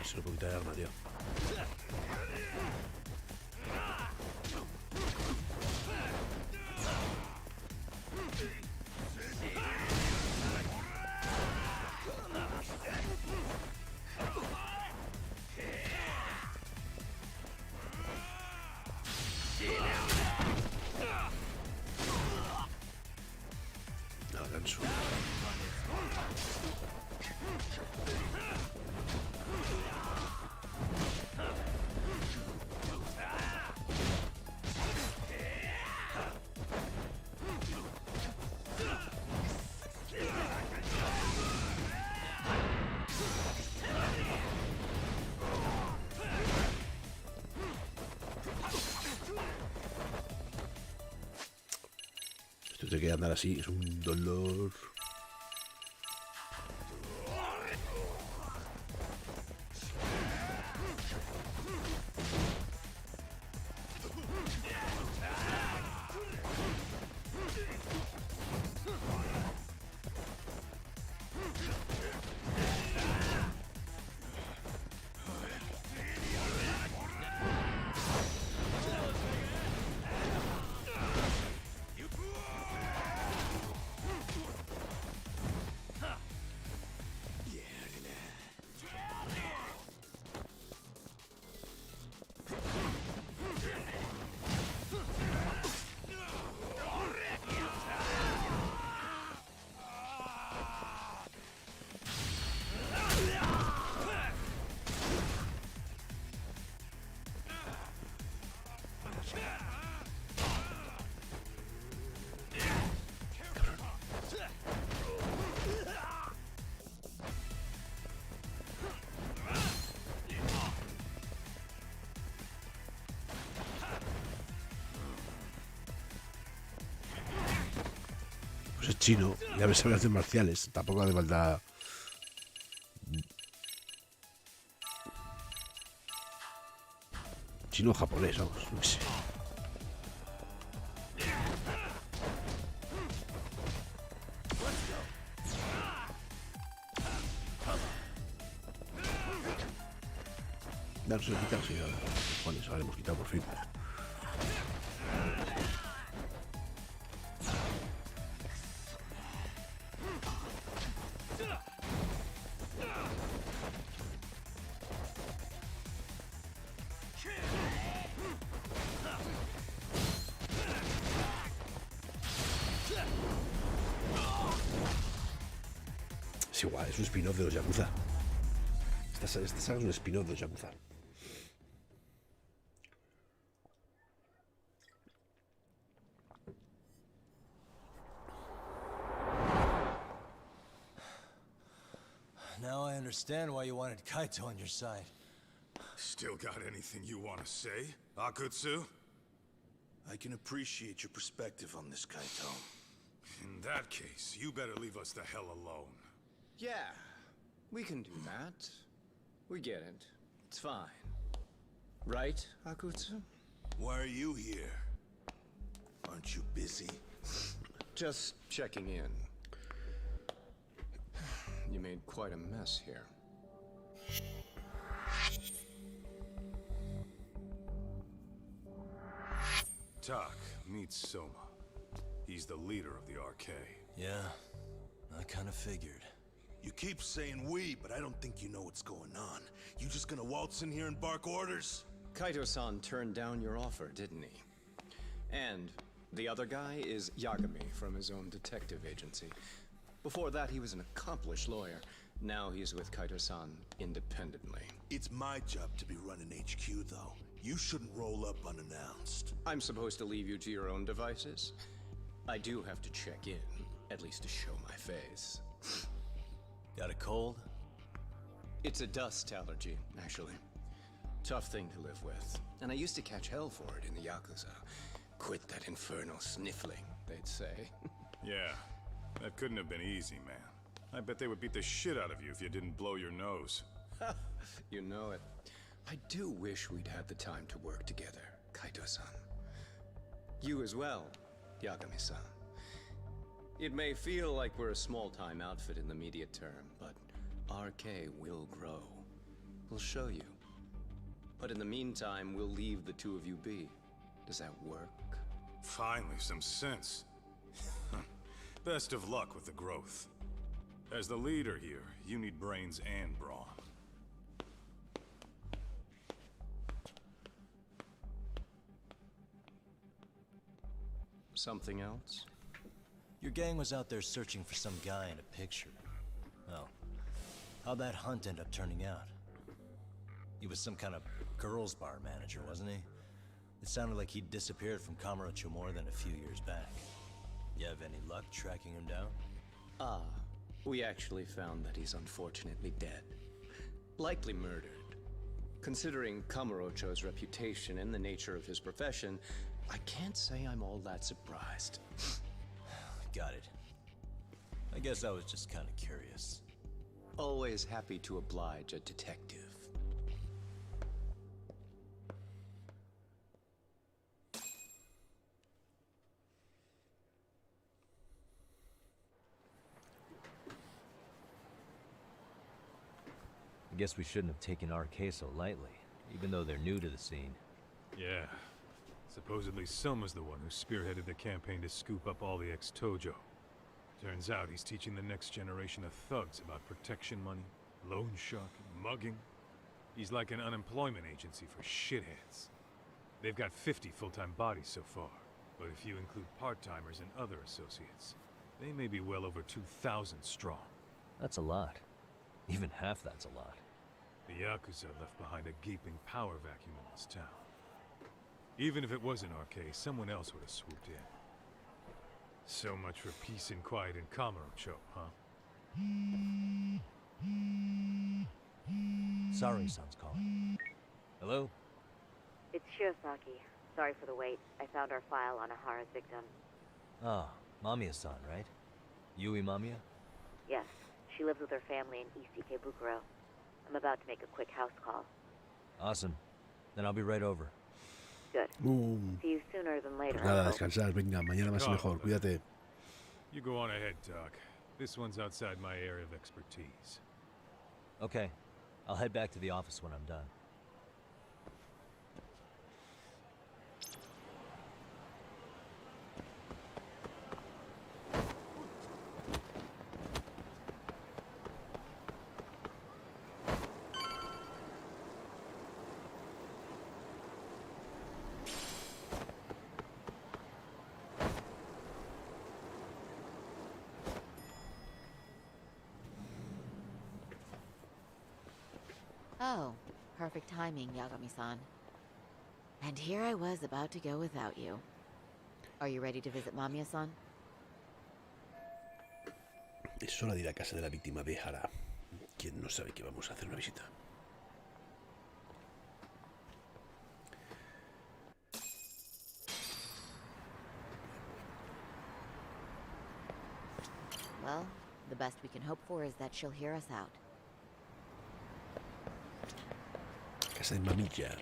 Se lo puedo quitar el arma, tío. No, ganso. Esto te queda andar así, es un dolor. Pues es chino, ya ves saber artes marciales, tampoco hace falta. Chino o japonés, vamos, no sé. Ya no se le quita, sí, Juan, ahora le hemos quitado por fin. Es igual, es un spin-off de los Yakuza. Esta saga es un spin-off de los Yakuza. Now I understand why you wanted Kaito on your side. Still got anything you want to say, Akutsu? I can appreciate your perspective on this, Kaito. In that case, you better leave us the hell alone. Yeah, we can do that. We get it. It's fine. Right, Akutsu? Why are you here? Aren't you busy? Just checking in. You made quite a mess here. Tak, meet Soma. He's the leader of the RK. Yeah, I kind of figured. You keep saying we, but I don't think you know what's going on. You just gonna waltz in here and bark orders? Kaito-san turned down your offer, didn't he? And the other guy is Yagami from his own detective agency. Before that, he was an accomplished lawyer. Now he's with Kaito-san independently. It's my job to be running HQ, though. You shouldn't roll up unannounced. I'm supposed to leave you to your own devices? I do have to check in, at least to show my face. Got a cold? It's a dust allergy, actually. Tough thing to live with. And I used to catch hell for it in the Yakuza. Quit that infernal sniffling, they'd say. Yeah, that couldn't have been easy, man. I bet they would beat the shit out of you if you didn't blow your nose. You know it. I do wish we'd had the time to work together, Kaito-san. You as well, Yagami-san. It may feel like we're a small-time outfit in the immediate term, but RK will grow. We'll show you. But in the meantime, we'll leave the two of you be. Does that work? Finally, some sense. Best of luck with the growth. As the leader here, you need brains and brawn. Something else? Your gang was out there searching for some guy in a picture. Well, how'd that hunt end up turning out? He was some kind of girls' bar manager, wasn't he? It sounded like he'd disappeared from Kamurocho more than a few years back. You have any luck tracking him down? Ah, we actually found that he's unfortunately dead. Likely murdered. Considering Kamurocho's reputation and the nature of his profession, I can't say I'm all that surprised. Got it. I guess I was just kind of curious. Always happy to oblige a detective. I guess we shouldn't have taken RK so lightly, even though they're new to the scene. Yeah. Supposedly Soma's the one who spearheaded the campaign to scoop up all the ex-Tojo. Turns out he's teaching the next generation of thugs about protection money, loan sharking, mugging. He's like an unemployment agency for shitheads. They've got 50 full-time bodies so far, but if you include part-timers and other associates, they may be well over 2,000 strong. That's a lot. Even half that's a lot. The Yakuza left behind a gaping power vacuum in this town. Even if it wasn't RK, someone else would have swooped in. So much for peace and quiet in Kamurocho, huh? Sari-san's calling. Hello? It's Shirosaki. Sorry for the wait. I found our file on Ahara's victim. Ah, Mamiya-san, right? Yui Mamiya? Yes, she lives with her family in East Ikebukuro. I'm about to make a quick house call. Awesome. Then I'll be right over. Good. See you sooner than later. Pues nada, descansar, venga, mañana más y mejor, cuídate. You go on ahead, Doc. This one's outside my area of expertise. Okay. I'll head back to the office when I'm done. Oh, perfect timing, Yagami-san. And here I was about to go without you. Are you ready to visit Mamiya-san? Es hora de ir a casa de la víctima de Hara. ¿Quién no sabe que vamos a hacer una visita? Well, the best we can hope for is that she'll hear us out. Casa de Mamilla.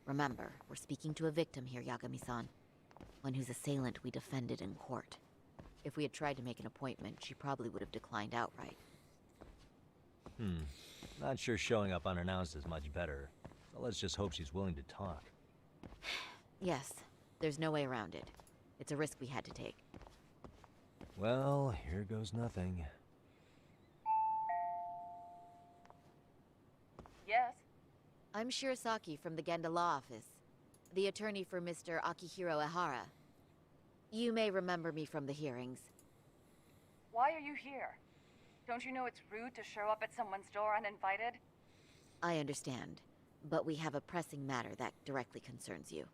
Remember, we're speaking to a victim here, Yagami-san. One whose assailant we defended in court. If we had tried to make an appointment, she probably would have declined outright. Not sure showing up unannounced is much better. So let's just hope she's willing to talk. Yes, there's no way around it. It's a risk we had to take. Well, here goes nothing. Yes? I'm Shirasaki from the Genda Law Office, the attorney for Mr. Akihiro Ehara. You may remember me from the hearings. Why are you here? Don't you know it's rude to show up at someone's door uninvited? I understand, but we have a pressing matter that directly concerns you.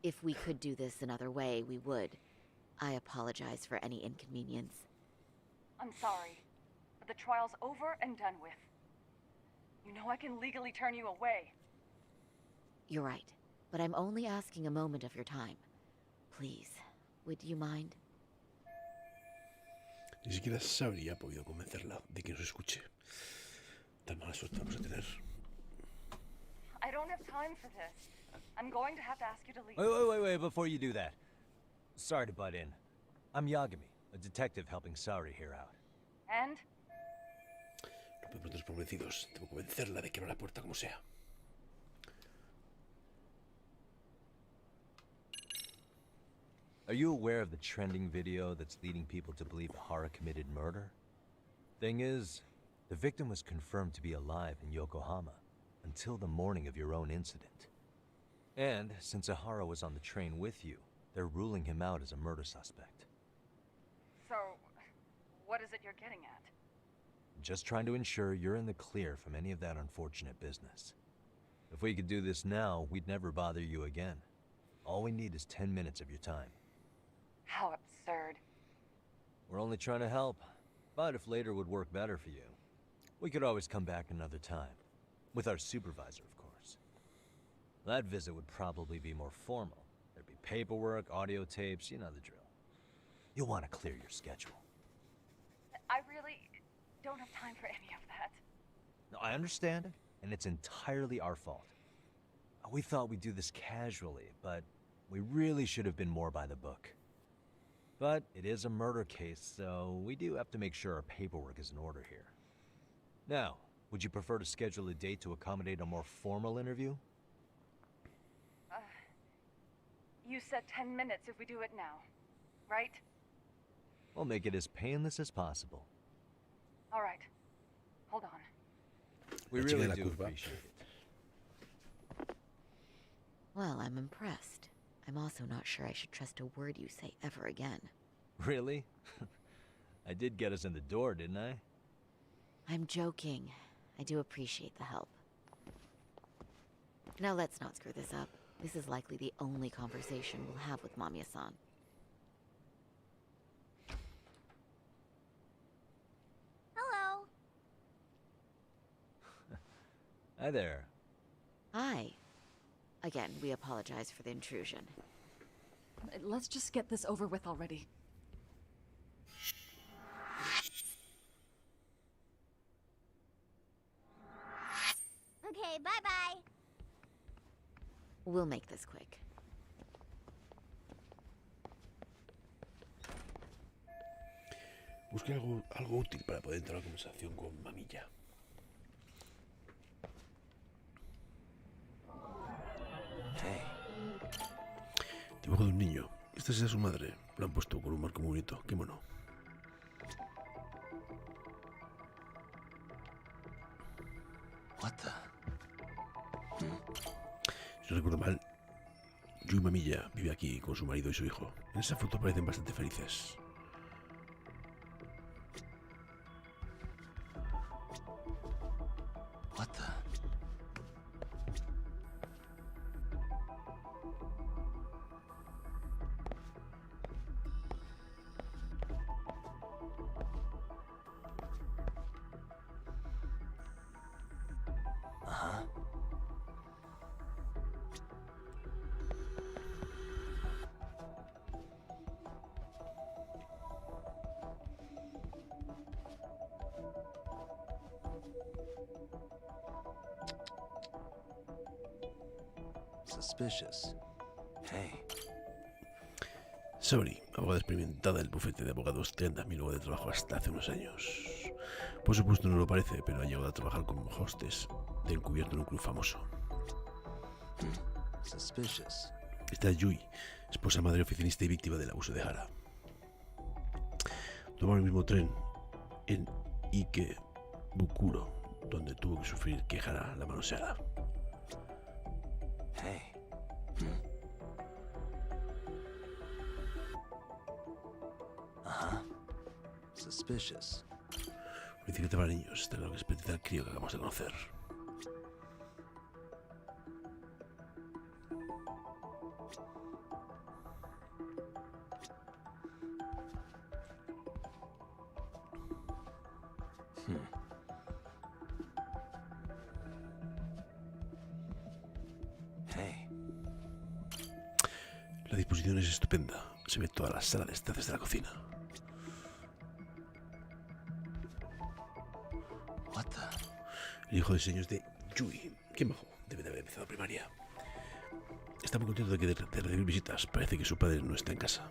If we could do this another way, we would. I apologize for any inconvenience. I'm sorry, but the trial's over and done with. You know I can legally turn you away. You're right, but I'm only asking a moment of your time. Please, would you mind? Ni siquiera Sabri ha podido convencerla de que nos escuche. Tan mala suerte vamos a tener. I don't have time for this. I'm going to have to ask you to leave. Wait, before you do that. Sorry to butt in. I'm Yagami, a detective helping Saori here out. And? No podemos ser convencidos. Tengo que convencerla de que abra la puerta como sea. Are you aware of the trending video that's leading people to believe Hara committed murder? Thing is, the victim was confirmed to be alive in Yokohama until the morning of your own incident. And since Ahara was on the train with you, they're ruling him out as a murder suspect. So, what is it you're getting at? Just trying to ensure you're in the clear from any of that unfortunate business. If we could do this now, we'd never bother you again. All we need is 10 minutes of your time. How absurd. We're only trying to help, but if later would work better for you, we could always come back another time. With our supervisor, of course. That visit would probably be more formal. There'd be paperwork, audio tapes, you know the drill. You'll want to clear your schedule. I really don't have time for any of that. No, I understand, and it's entirely our fault. We thought we'd do this casually, but we really should have been more by the book. But it is a murder case, so we do have to make sure our paperwork is in order here. Now, would you prefer to schedule a date to accommodate a more formal interview? You said 10 minutes if we do it now, right? We'll make it as painless as possible. All right. Hold on. We really do appreciate it. Well, I'm impressed. I'm also not sure I should trust a word you say ever again. Really? I did get us in the door, didn't I? I'm joking. I do appreciate the help. Now let's not screw this up. This is likely the only conversation we'll have with Mamiya-san. Hello. Hi there. Hi. Again, we apologize for the intrusion. Let's just get this over with already. Okay, bye-bye. We'll make this quick. Busque algo útil para poder entrar a la conversación con Mamilla. Hey. ojo de un niño. Esta es su madre. Lo han puesto con un marco muy bonito. Qué mono. What the? Si no recuerdo mal, Yui Mamilla vive aquí con su marido y su hijo. En esa foto parecen bastante felices. What the? Suspicious. Hey. Saori, abogada experimentada del bufete de abogados tienda, mi lugar de trabajo hasta hace unos años. Por supuesto no lo parece, pero ha llegado a trabajar como hostess de encubierto en un club famoso. Suspicious. Esta es Yui, esposa, madre, oficinista y víctima del abuso de Hara. Tomó el mismo tren en Ikebukuro, donde tuvo que sufrir que Hara la manoseara. Hey. Suspicious. Bicicleta para niños, está claro que es pertenece al crío que acabamos de conocer. Hey. La disposición es estupenda. Se ve toda la sala de estar desde la cocina. What the? El hijo de diseños de Yui. Qué majo. Debe de haber empezado primaria. Está muy contento de recibir visitas. Parece que su padre no está en casa.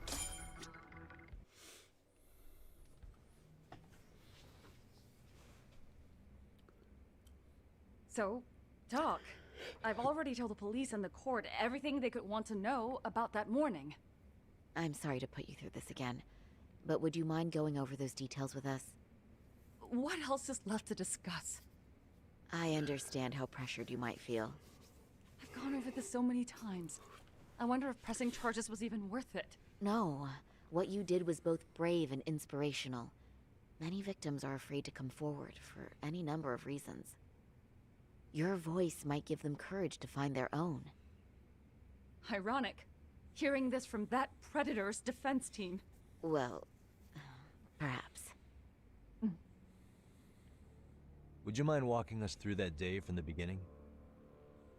So, talk. I've already told the police and the court everything they could want to know about that morning. I'm sorry to put you through this again, but would you mind going over those details with us? What else is left to discuss? I understand how pressured you might feel. I've gone over this so many times. I wonder if pressing charges was even worth it. No, what you did was both brave and inspirational. Many victims are afraid to come forward for any number of reasons. Your voice might give them courage to find their own. Ironic. Hearing this from that predator's defense team. Well, perhaps. Would you mind walking us through that day from the beginning?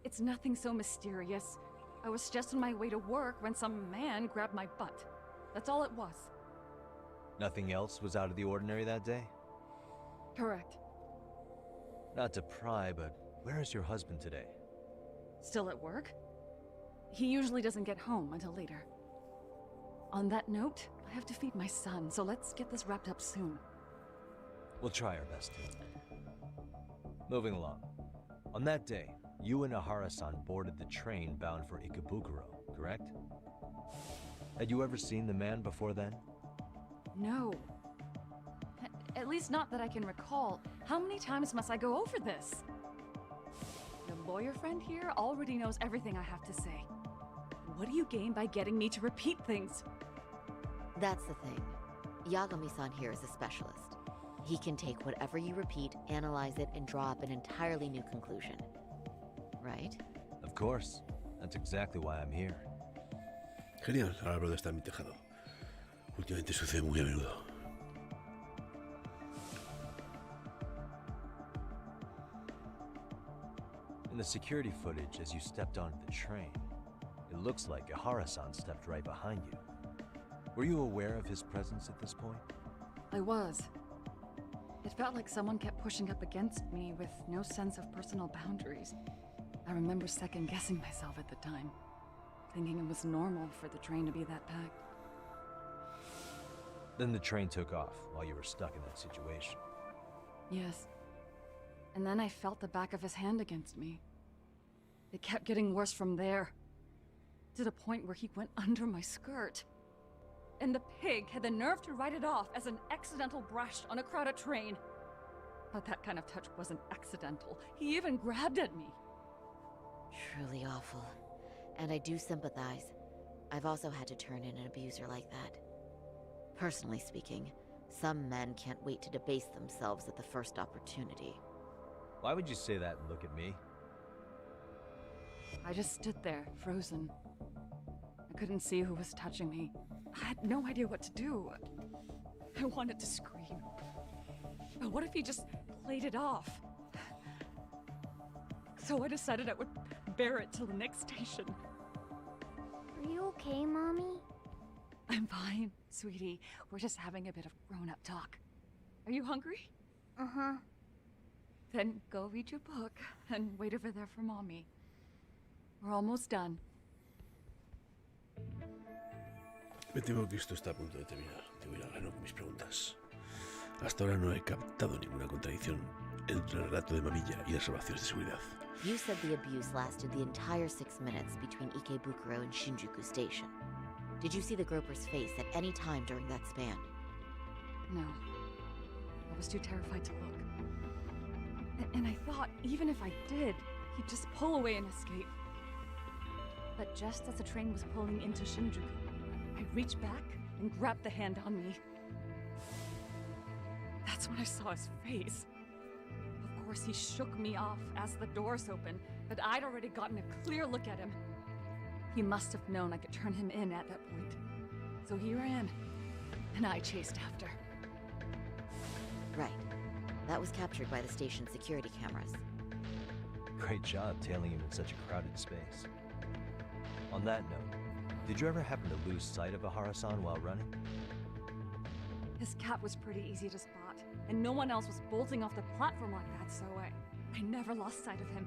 It's nothing so mysterious. I was just on my way to work when some man grabbed my butt. That's all it was. Nothing else was out of the ordinary that day? Correct. Not to pry, but where is your husband today? Still at work? He usually doesn't get home until later. On that note, I have to feed my son, so let's get this wrapped up soon. We'll try our best to. Moving along. On that day, you and Ahara-san boarded the train bound for Ikebukuro, correct? Had you ever seen the man before then? No. At least not that I can recall. How many times must I go over this? The lawyer friend here already knows everything I have to say. What do you gain by getting me to repeat things? That's the thing. Yagami-san here is a specialist. He can take whatever you repeat, analyze it, and draw up an entirely new conclusion. Right? Of course. That's exactly why I'm here. Genial, ahora hablo de estar en mi tejado. Últimamente sucede muy a menudo. In the security footage as you stepped onto the train, it looks like Ahara-san stepped right behind you. Were you aware of his presence at this point? I was. It felt like someone kept pushing up against me with no sense of personal boundaries. I remember second-guessing myself at the time, thinking it was normal for the train to be that packed. Then the train took off while you were stuck in that situation. Yes. And then I felt the back of his hand against me. It kept getting worse from there. to the point where he went under my skirt. And the pig had the nerve to write it off as an accidental brush on a crowded train. But that kind of touch wasn't accidental. He even grabbed at me. Truly awful. And I do sympathize. I've also had to turn in an abuser like that. Personally speaking, some men can't wait to debase themselves at the first opportunity. Why would you say that and look at me? I just stood there, frozen. I couldn't see who was touching me. I had no idea what to do. I wanted to scream. But what if he just played it off? So I decided I would bear it till the next station. Are you okay, Mommy? I'm fine, sweetie. We're just having a bit of grown-up talk. Are you hungry? Uh-huh. Then go read your book and wait over there for Mommy. We're almost done. Me temo que esto está a punto de terminar. Te voy al grano con mis preguntas. Hasta ahora no he captado ninguna contradicción entre el relato de Mamilla y las grabaciones de seguridad. You said the abuse lasted the entire 6 minutes between Ikebukuro and Shinjuku Station. Did you see the groper's face at any time during that span? No. I was too terrified to look. And I thought, even if I did, he'd just pull away and escape. But just as the train was pulling into Shinjuku, I reached back and grabbed the hand on me. That's when I saw his face. Of course, he shook me off as the doors opened, but I'd already gotten a clear look at him. He must have known I could turn him in at that point. So here I am, and I chased after. Right. That was captured by the station's security cameras. Great job tailing him in such a crowded space. On that note, did you ever happen to lose sight of Ahara-san while running? His cap was pretty easy to spot, and no one else was bolting off the platform like that, so I never lost sight of him.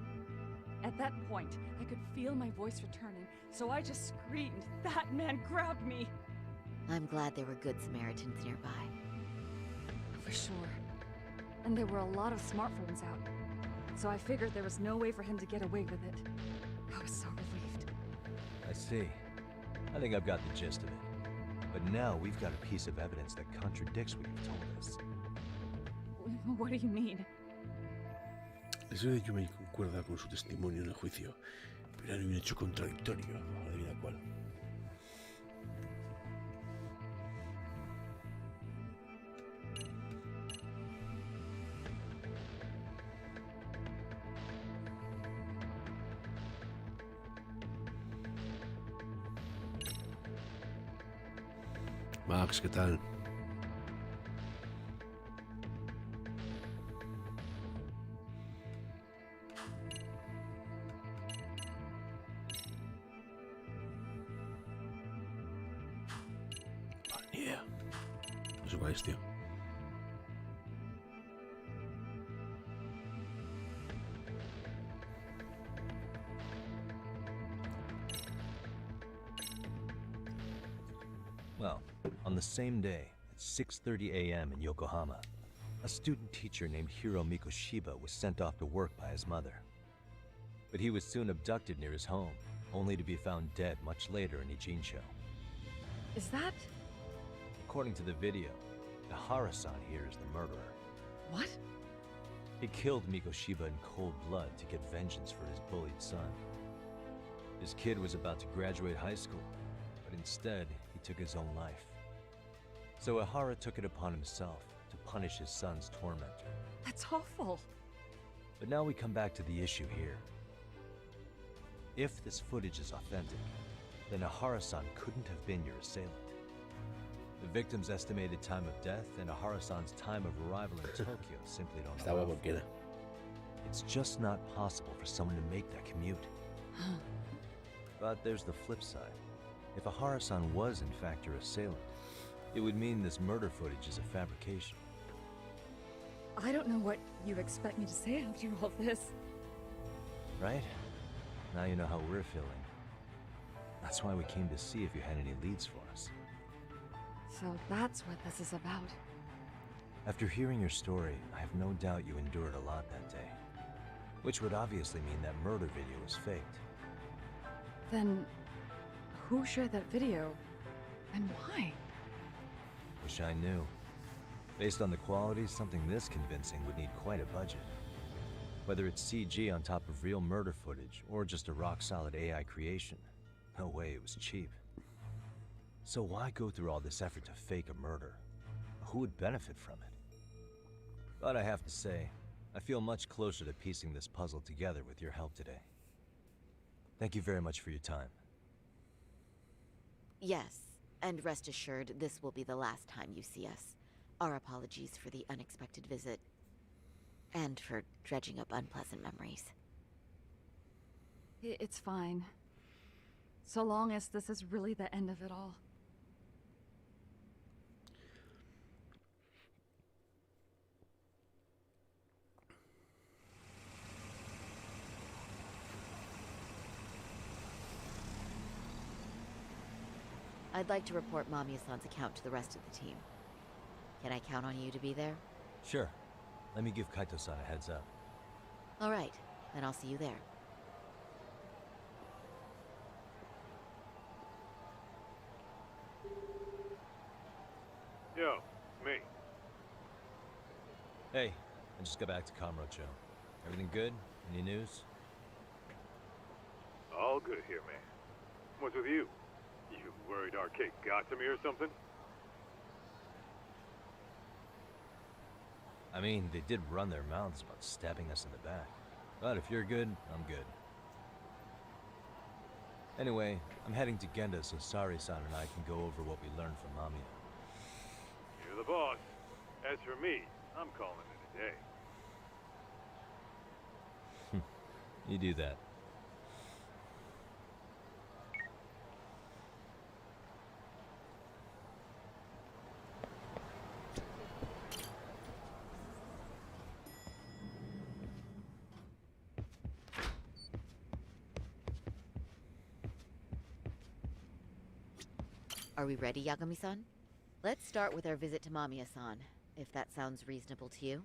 At that point, I could feel my voice returning, so I just screamed, "That man grabbed me!" I'm glad there were good Samaritans nearby. For sure. And there were a lot of smartphones out, so I figured there was no way for him to get away with it. I was so relieved. I see. I think I've got the gist of it. But now we've got a piece of evidence that contradicts what you've told us. What do you mean? La historia de Yumi concuerda con su testimonio en el juicio, pero hay un hecho contradictorio. Adivina cuál. Max, ¿qué tal? Ni idea. No sé cuál es, tío. Well, on the same day, at 6:30 a.m. in Yokohama, a student teacher named Hiro Mikoshiba was sent off to work by his mother. But he was soon abducted near his home, only to be found dead much later in Ijincho. Is that... According to the video, Ahara-san here is the murderer. What? He killed Mikoshiba in cold blood to get vengeance for his bullied son. His kid was about to graduate high school, but instead, he took his own life. So Ahara took it upon himself to punish his son's tormentor. That's awful. But now we come back to the issue here. If this footage is authentic, then Ahara-san couldn't have been your assailant. The victim's estimated time of death and Ahara-san's time of arrival in Tokyo simply don't Está allow guapo, for queda. it. It's just not possible for someone to make that commute. But there's the flip side. If Ahara-san was in fact your assailant, it would mean this murder footage is a fabrication. I don't know what you expect me to say after all this. Right? Now you know how we're feeling. That's why we came to see if you had any leads for us. So that's what this is about. After hearing your story, I have no doubt you endured a lot that day. Which would obviously mean that murder video was faked. Then, Who shared that video? And why? Wish I knew. Based on the quality, something this convincing would need quite a budget. Whether it's CG on top of real murder footage, or just a rock-solid AI creation, no way it was cheap. So why go through all this effort to fake a murder? Who would benefit from it? But I have to say, I feel much closer to piecing this puzzle together with your help today. Thank you very much for your time. Yes, and rest assured, this will be the last time you see us. Our apologies for the unexpected visit, and for dredging up unpleasant memories. It's fine. So long as this is really the end of it all. I'd like to report Mamiya-san's account to the rest of the team. Can I count on you to be there? Sure. Let me give Kaito-san a heads up. All right, then I'll see you there. Yo, me. Hey, I just got back to Kamurocho. Everything good? Any news? All good here, man. What's with you? You worried Arcade got to me or something? I mean, they did run their mouths about stabbing us in the back. But if you're good, I'm good. Anyway, I'm heading to Genda so Sari-san and I can go over what we learned from Mamiya. You're the boss. As for me, I'm calling it a day. You do that. Are we ready, Yagami-san? Let's start with our visit to Mamiya-san, if that sounds reasonable to you.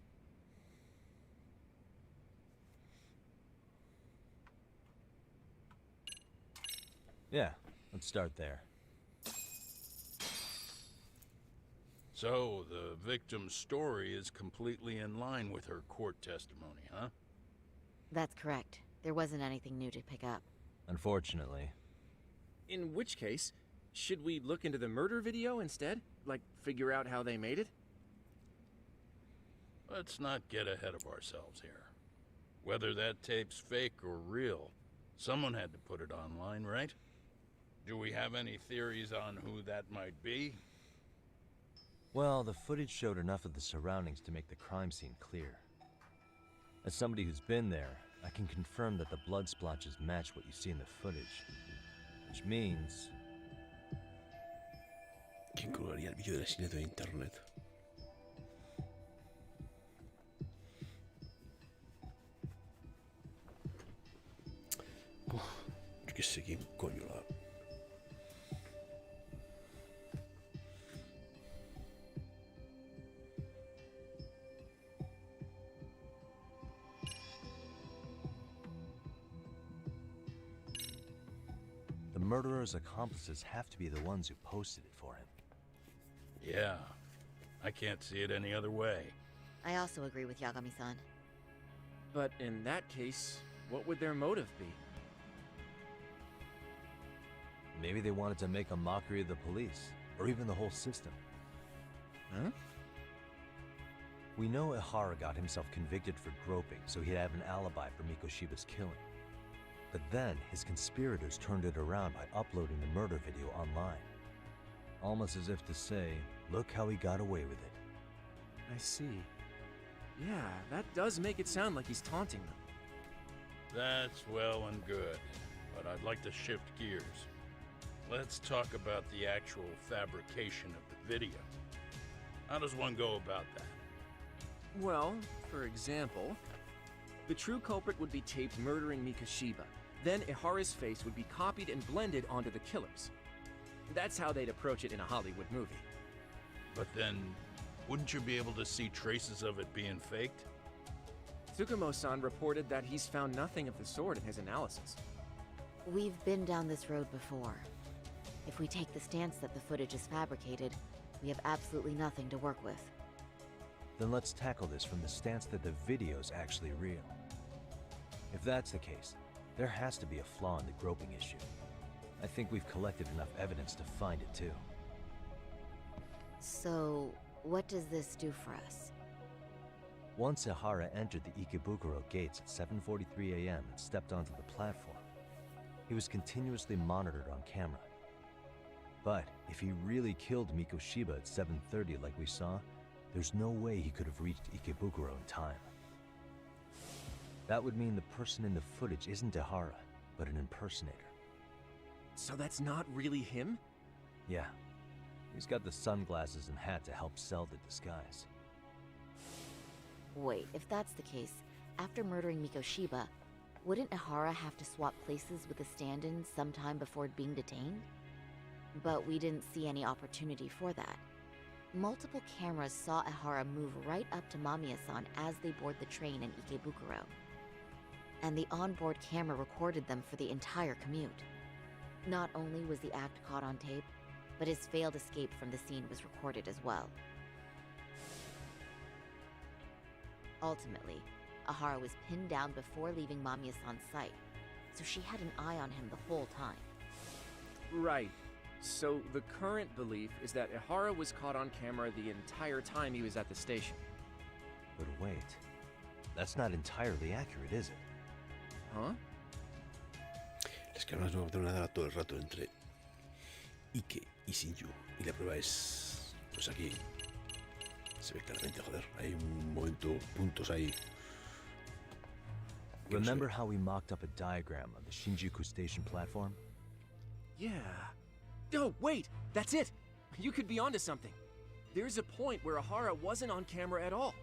Yeah, let's start there. So, the victim's story is completely in line with her court testimony, huh? That's correct. There wasn't anything new to pick up. Unfortunately. In which case, should we look into the murder video instead? Like, figure out how they made it? Let's not get ahead of ourselves here. Whether that tape's fake or real, someone had to put it online, right? Do we have any theories on who that might be? Well, the footage showed enough of the surroundings to make the crime scene clear. As somebody who's been there, I can confirm that the blood splotches match what you see in the footage. Which means... ¿Quién colgaría el vídeo del asesinato de internet? Yo qué sé quién coño la... The murderer's accomplices have to be the ones who posted it for him. Yeah, I can't see it any other way. I also agree with Yagami-san. But in that case, what would their motive be? Maybe they wanted to make a mockery of the police, or even the whole system. Huh? We know Ihara got himself convicted for groping, so he'd have an alibi for Mikoshiba's killing. But then, his conspirators turned it around by uploading the murder video online. Almost as if to say, look how he got away with it. I see. Yeah, that does make it sound like he's taunting them. That's well and good, but I'd like to shift gears. Let's talk about the actual fabrication of the video. How does one go about that? Well, for example, the true culprit would be taped murdering Mikoshiba. Then Ihara's face would be copied and blended onto the killers. That's how they'd approach it in a Hollywood movie. But then, wouldn't you be able to see traces of it being faked? Tsukumo-san reported that he's found nothing of the sort in his analysis. We've been down this road before. If we take the stance that the footage is fabricated, we have absolutely nothing to work with. Then let's tackle this from the stance that the video's actually real. If that's the case, there has to be a flaw in the groping issue. I think we've collected enough evidence to find it too. So, what does this do for us? Once Ihara entered the Ikebukuro gates at 7:43 a.m. and stepped onto the platform, he was continuously monitored on camera. But if he really killed Mikoshiba at 7:30 like we saw, there's no way he could have reached Ikebukuro in time. That would mean the person in the footage isn't Ihara, but an impersonator. So that's not really him? Yeah. He's got the sunglasses and hat to help sell the disguise. Wait, if that's the case, after murdering Mikoshiba, wouldn't Ihara have to swap places with the stand-in sometime before being detained? But we didn't see any opportunity for that. Multiple cameras saw Ihara move right up to Mamiya-san as they board the train in Ikebukuro. And the onboard camera recorded them for the entire commute. Not only was the act caught on tape, but his failed escape from the scene was recorded as well. Ultimately, Ihara was pinned down before leaving Mamiya-san's sight, so she had an eye on him the whole time. Right. So the current belief is that Ihara was caught on camera the entire time he was at the station. But wait, that's not entirely accurate, is it? Huh? Las cámaras no captaron nada todo el rato entre Ike y Shinju. Y la prueba es... pues aquí. Se ve claramente, joder. Hay un momento, puntos ahí. Remember how we mocked up a diagram of the Shinjuku station platform? Yeah. Oh, wait! That's it! You could be onto something. There's a point where Ihara wasn't on camera at all.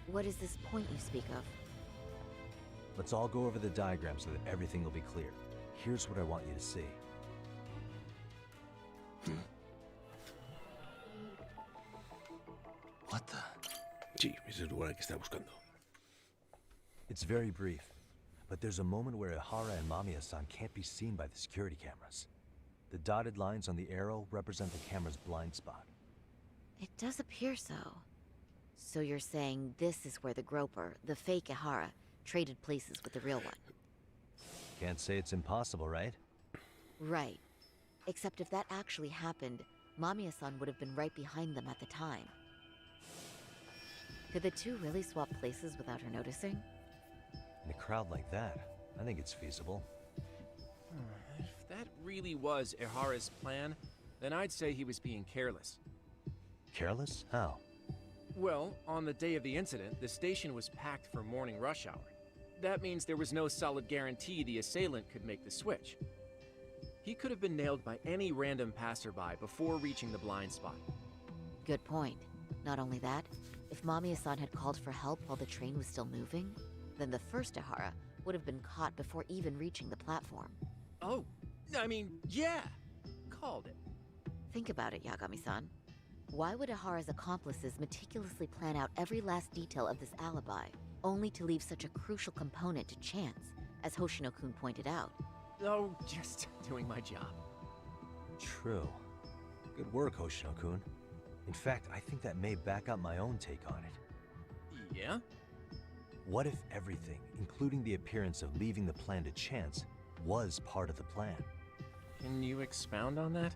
What is this point you speak of? Let's all go over the diagram so that everything will be clear. Here's what I want you to see. What the? Sí, ese es el lugar al que estaba buscando. It's very brief, but there's a moment where Ihara and Mamiya-san can't be seen by the security cameras. The dotted lines on the arrow represent the camera's blind spot. It does appear so. So you're saying this is where the groper, the fake Ihara, traded places with the real one? Can't say it's impossible, right? Right. Except if that actually happened, Mamiya-san would have been right behind them at the time. Could the two really swap places without her noticing? In a crowd like that, I think it's feasible. If that really was Ihara's plan, then I'd say he was being careless. Careless? How? Well, on the day of the incident, the station was packed for morning rush hour. That means there was no solid guarantee the assailant could make the switch. He could have been nailed by any random passerby before reaching the blind spot. Good point. Not only that, if Mamiya-san had called for help while the train was still moving, then the first Ihara would have been caught before even reaching the platform. Oh, I mean, yeah! Called it. Think about it, Yagami-san. Why would Ihara's accomplices meticulously plan out every last detail of this alibi, only to leave such a crucial component to chance, as Hoshino-kun pointed out? Oh, just doing my job. True. Good work, Hoshino-kun. In fact, I think that may back up my own take on it. Yeah? What if everything, including the appearance of leaving the plan to chance, was part of the plan? Can you expound on that?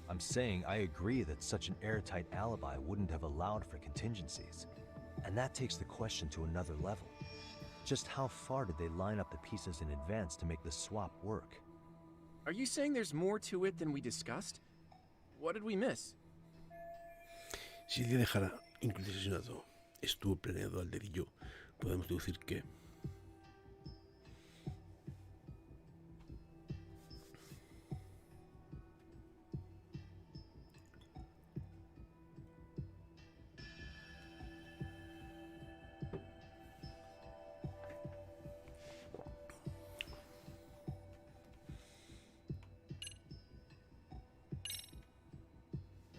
I'm saying I agree that such an airtight alibi wouldn't have allowed for contingencies. And that takes the question to another level. Just how far did they line up the pieces in advance to make the swap work? Are you saying there's more to it than we discussed? What did we miss? Si el día de Ihara, incluso asesinado, estuvo planeado al dedillo, podemos deducir que...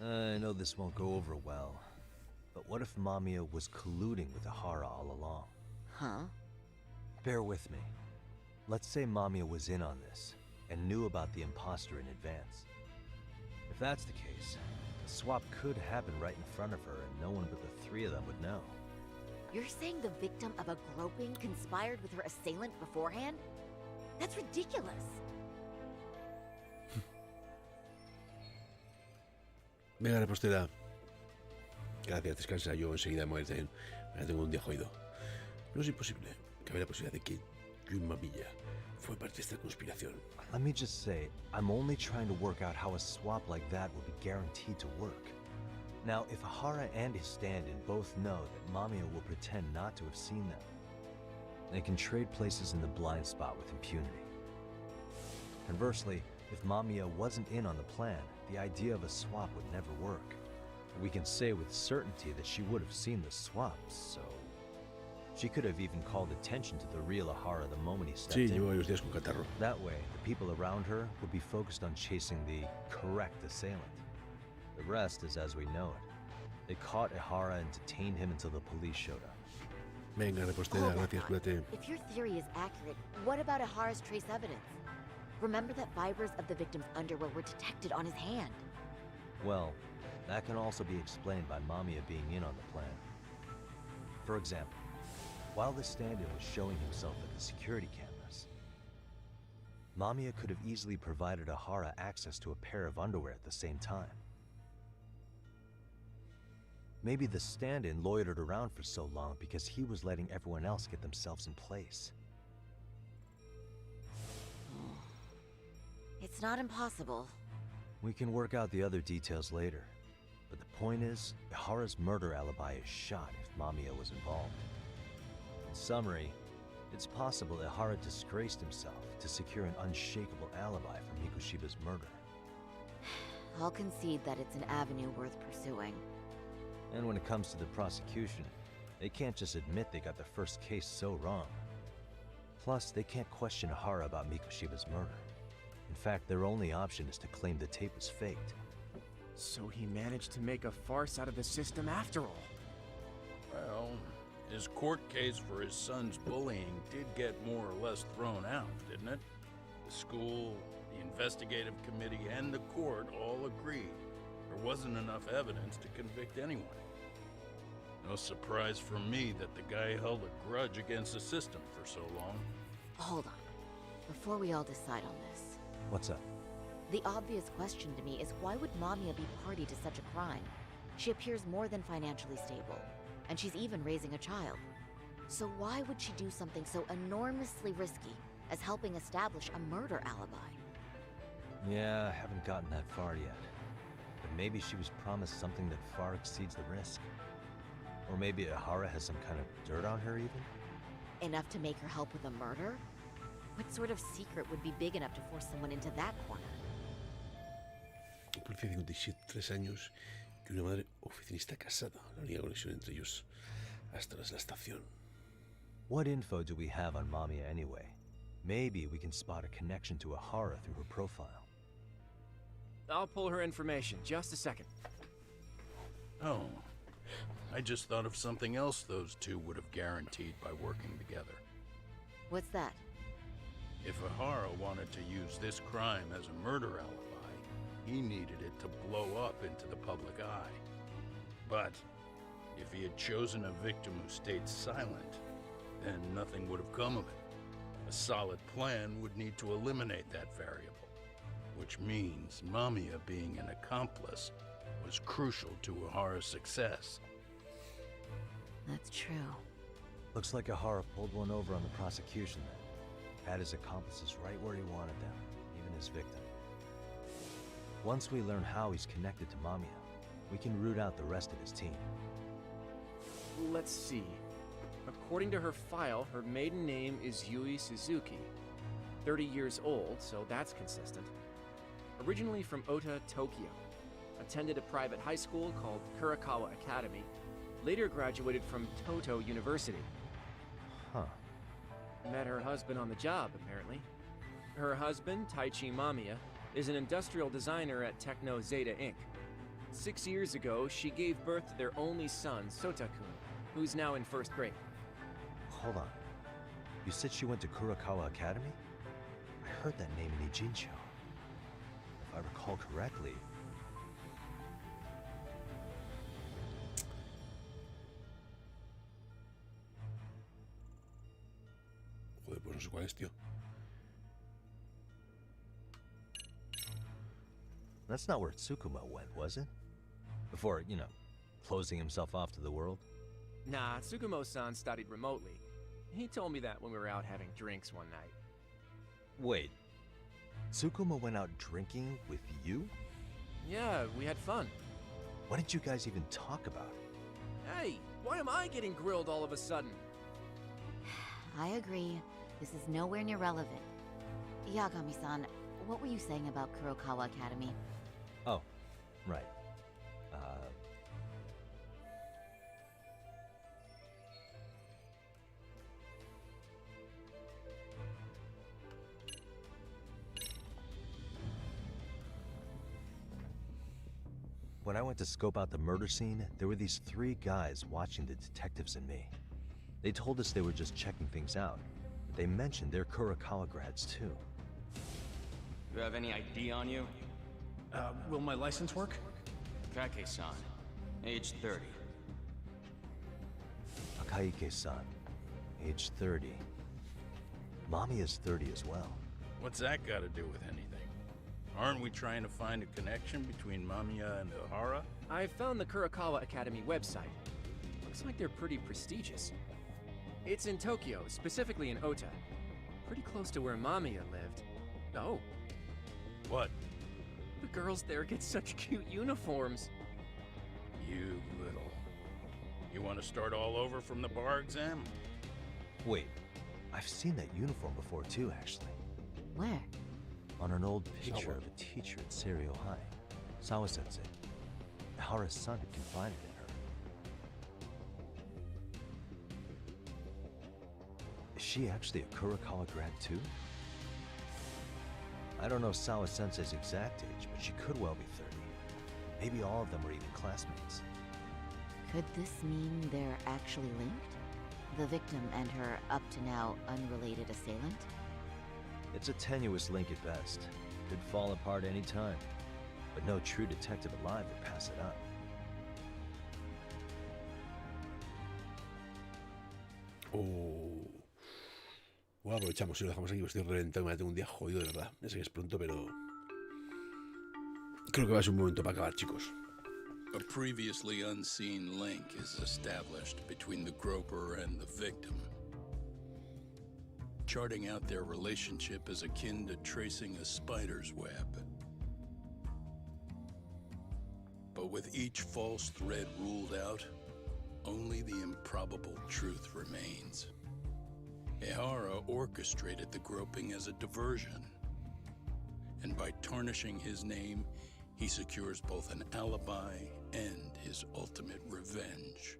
I know this won't go over well, but what if Mamiya was colluding with Ihara all along? Huh? Bear with me. Let's say Mamiya was in on this, and knew about the imposter in advance. If that's the case, the swap could happen right in front of her and no one but the three of them would know. You're saying the victim of a groping conspired with her assailant beforehand? That's ridiculous. Venga, repostera. Gracias, descansa. Yo enseguida me voy también. Ya tengo un día jodido. No es imposible. Cabe la posibilidad de que Mamilla fue parte de esta conspiración. Let me just say, I'm only trying to work out how a swap like that would be guaranteed to work. Now, if Ahara and his stand-in both know that Mamiya will pretend not to have seen them, they can trade places in the blind spot with impunity. Conversely, if Mamiya wasn't in on the plan, the idea of a swap would never work. We can say with certainty that she would have seen the swap, so... She could have even called attention to the real Ahara the moment he stepped Sí, in. llevo varios días con catarro. That way, the people around her would be focused on chasing the correct assailant. The rest is as we know it. They caught Ahara and detained him until the police showed up. Venga, repostera, gracias, cuídate. If your theory is accurate, what about Ahara's trace evidence? Remember that fibers of the victim's underwear were detected on his hand. Well, that can also be explained by Mamiya being in on the plan. For example, while the stand-in was showing himself at the security cameras, Mamiya could have easily provided Ahara access to a pair of underwear at the same time. Maybe the stand-in loitered around for so long because he was letting everyone else get themselves in place. It's not impossible. We can work out the other details later, but the point is, Ahara's murder alibi is shot if Mamiya was involved. In summary, it's possible Ahara disgraced himself to secure an unshakable alibi for Mikoshiba's murder. I'll concede that it's an avenue worth pursuing. And when it comes to the prosecution, they can't just admit they got the first case so wrong. Plus, they can't question Ahara about Mikoshiba's murder. In fact, their only option is to claim the tape was faked. So he managed to make a farce out of the system after all. Well, his court case for his son's bullying did get more or less thrown out, didn't it? The school, the investigative committee, and the court all agreed there wasn't enough evidence to convict anyone. No surprise for me that the guy held a grudge against the system for so long. Hold on. Before we all decide on this, What's up? the obvious question to me is why would Mamiya be party to such a crime? She appears more than financially stable, and she's even raising a child. So why would she do something so enormously risky as helping establish a murder alibi? Yeah, I haven't gotten that far yet. But maybe she was promised something that far exceeds the risk. Or maybe Ahara has some kind of dirt on her even? Enough to make her help with a murder? What sort of secret would be big enough to force someone into that corner? Un policía de 53 años y una madre oficinista casada. La única conexión entre ellos hasta la estación. What info do we have on Mamiya anyway? Maybe we can spot a connection to Ahara through her profile. I'll pull her information. Just a second. Oh, I just thought of something else those two would have guaranteed by working together. What's that? If Ahara wanted to use this crime as a murder alibi, he needed it to blow up into the public eye. But if he had chosen a victim who stayed silent, then nothing would have come of it. A solid plan would need to eliminate that variable, which means Mamiya being an accomplice was crucial to Ahara's success. That's true. Looks like Ahara pulled one over on the prosecution then. Had his accomplices right where he wanted them, even his victim. Once we learn how he's connected to Mamiya, we can root out the rest of his team. Let's see. According to her file, her maiden name is Yui Suzuki. 30 years old, so that's consistent. Originally from Ota, Tokyo. Attended a private high school called Kurakawa Academy. Later graduated from Toto University. Huh. Met her husband on the job, apparently. Her husband, Taichi Mamiya, is an industrial designer at Techno Zeta Inc. 6 years ago, she gave birth to their only son, Sota-kun, who's now in first grade. Hold on. You said she went to Kurakawa Academy? I heard that name in Ijincho. If I recall correctly, joder, pues no sé cuál es, tío. that's not where Tsukumo went, was it? Before, you know, closing himself off to the world? Nah, Tsukumo-san studied remotely. He told me that when we were out having drinks one night. Wait, Tsukumo went out drinking with you? Yeah, we had fun. What did you guys even talk about? Hey, why am I getting grilled all of a sudden? I agree. This is nowhere near relevant. Yagami-san, what were you saying about Kurokawa Academy? Oh, right. When I went to scope out the murder scene, there were these 3 guys watching the detectives and me. They told us they were just checking things out. They mentioned they're Kurokawa grads too. You have any ID on you? Will my license work? Kake-san, age 30. Akaike-san, age 30. Mommy is 30 as well. What's that got to do with anything? Aren't we trying to find a connection between Mamiya and Ihara? I found the Kurokawa Academy website. Looks like they're pretty prestigious. It's in Tokyo, specifically in Ota. Pretty close to where Mamiya lived. Oh. What? The girls there get such cute uniforms. You little... You want to start all over from the bar exam? Wait, I've seen that uniform before too, actually. Where? On an old picture of a teacher at Seiryo High. Sawa-sensei. Ihara's son had confided in her. Is she actually a Kurokawa grad too? I don't know Sawa-sensei's exact age, but she could well be 30. Maybe all of them were even classmates. Could this mean they're actually linked? The victim and her up to now unrelated assailant? It's a tenuous link at best. Could fall apart any time. But no true detective alive would pass it up. Oh. Bueno, aprovechamos y lo dejamos aquí, pues estoy reventado, me tengo un día jodido de verdad. Ya sé que es pronto, pero... Creo que va a ser un momento para acabar, chicos. A previously unseen link is established between the groper and the victim. Charting out their relationship is akin to tracing a spider's web. But with each false thread ruled out, only the improbable truth remains. Ihara orchestrated the groping as a diversion. And by tarnishing his name, he secures both an alibi and his ultimate revenge.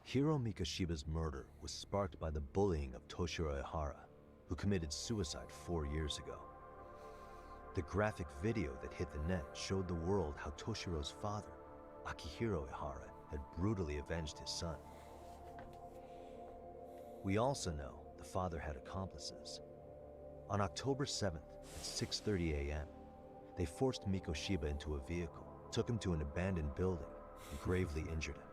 Hiro Mikoshiba's murder was sparked by the bullying of Toshiro Ihara, who committed suicide 4 years ago. The graphic video that hit the net showed the world how Toshiro's father, Akihiro Ihara, had brutally avenged his son. We also know the father had accomplices. On October 7th at 6:30 a.m., they forced Mikoshiba into a vehicle, took him to an abandoned building, and gravely injured him.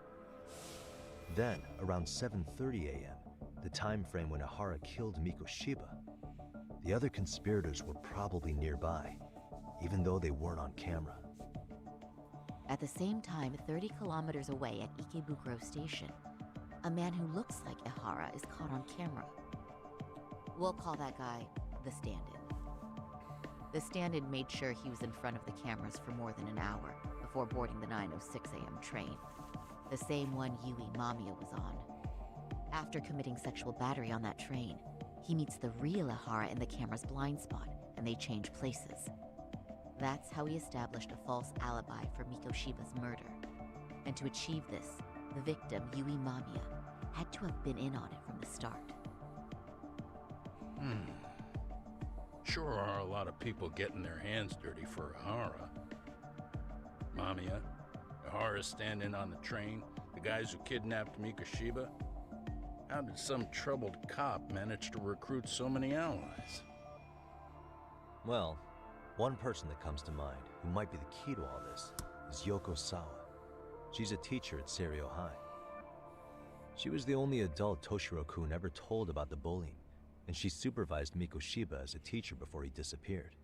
Then, around 7:30 a.m., the time frame when Ihara killed Mikoshiba, the other conspirators were probably nearby, even though they weren't on camera. At the same time, 30 kilometers away at Ikebukuro Station, a man who looks like Ihara is caught on camera. We'll call that guy the stand-in. The stand-in made sure he was in front of the cameras for more than an hour before boarding the 9:06 a.m. train. The same one Yui Mamiya was on. After committing sexual battery on that train, he meets the real Ihara in the camera's blind spot, and they change places. That's how he established a false alibi for Mikoshiba's murder. And to achieve this, the victim, Yui Mamiya, had to have been in on it from the start. Sure are a lot of people getting their hands dirty for Ahara. Mamiya, Ahara standing on the train, the guys who kidnapped Mikoshiba. How did some troubled cop manage to recruit so many allies? Well, one person that comes to mind who might be the key to all this is Yoko Sawa. She's a teacher at Seiryo High. She was the only adult Toshiro-kun ever told about the bullying, and she supervised Mikoshiba as a teacher before he disappeared.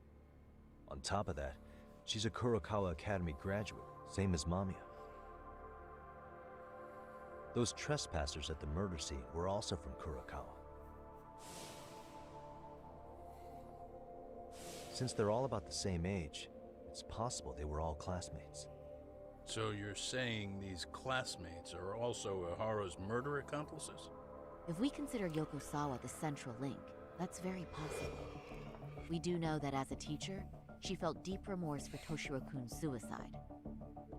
On top of that, she's a Kurokawa Academy graduate, same as Mamiya. Those trespassers at the murder scene were also from Kurokawa. Since they're all about the same age, it's possible they were all classmates. So you're saying these classmates are also Ahara's murder accomplices? If we consider Yoko Sawa the central link, that's very possible. We do know that as a teacher, she felt deep remorse for Toshiro-kun's suicide.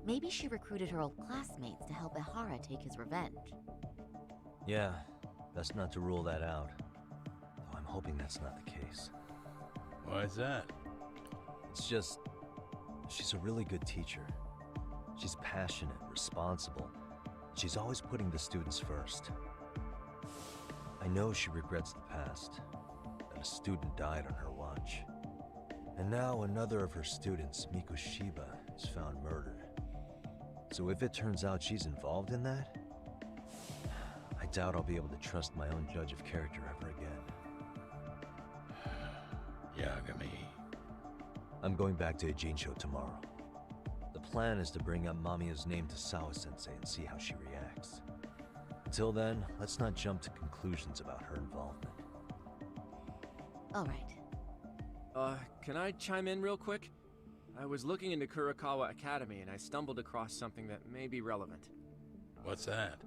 Maybe she recruited her old classmates to help Ahara take his revenge. Yeah, best not to rule that out. Though I'm hoping that's not the case. Why is that? It's just, she's a really good teacher. She's passionate, responsible. She's always putting the students first. I know she regrets the past, that a student died on her watch. And now another of her students, Mikoshiba, is found murdered. So if it turns out she's involved in that, I doubt I'll be able to trust my own judge of character ever again. Yagami. I'm going back to Ijincho tomorrow. The plan is to bring up Mamiya's name to Sawa-sensei and see how she reacts. Until then, let's not jump to conclusions about her involvement. All right. Can I chime in real quick? I was looking into Kurokawa Academy and I stumbled across something that may be relevant. What's that?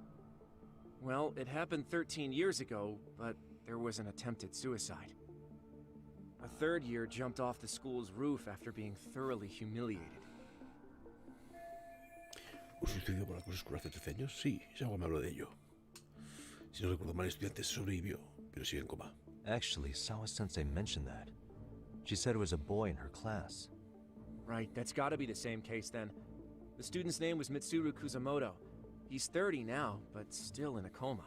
Well, it happened 13 years ago, but there was an attempted suicide. A third year jumped off the school's roof after being thoroughly humiliated. ¿Sucedió por la cosa oscura hace 13 años? Sí, ya me habló de ello. Si no recuerdo mal, el estudiante sobrevivió, pero sigue en coma. Actually, Sawa-sensei mentioned that. She said it was a boy in her class. Right, that's gotta be the same case then. The student's name was Mitsuru Kusamoto. He's 30 now, but still in a coma.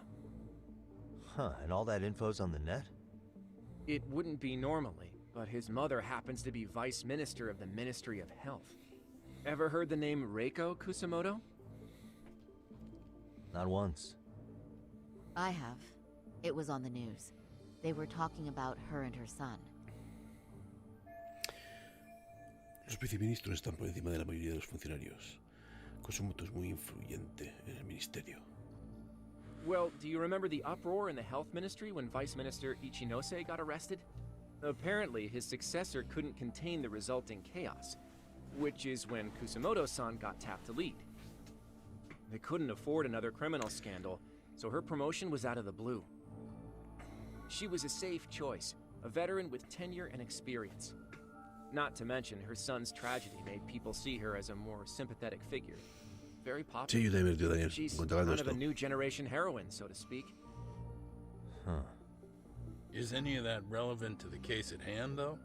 Huh, and all that info's on the net? It wouldn't be normally, but his mother happens to be Vice Minister of the Ministry of Health. Ever heard the name Reiko Kusamoto? Not once. I have. It was on the news. They were talking about her and her son. Los viceministros están por encima de la mayoría de los funcionarios. Kusamoto es muy influyente en el ministerio. Well, do you remember the uproar in the health ministry when Vice Minister Ichinose got arrested? Apparently, his successor couldn't contain the resulting chaos, which is when Kusamoto-san got tapped to lead. They couldn't afford another criminal scandal, so her promotion was out of the blue. She was a safe choice, a veteran with tenure and experience. Not to mention, her son's tragedy made people see her as a more sympathetic figure. Very popular. Sí, yo también me Daniel. She's Contaba kind of esto. a new generation heroine, so to speak. Huh. Is any of that relevant to the case at hand, though?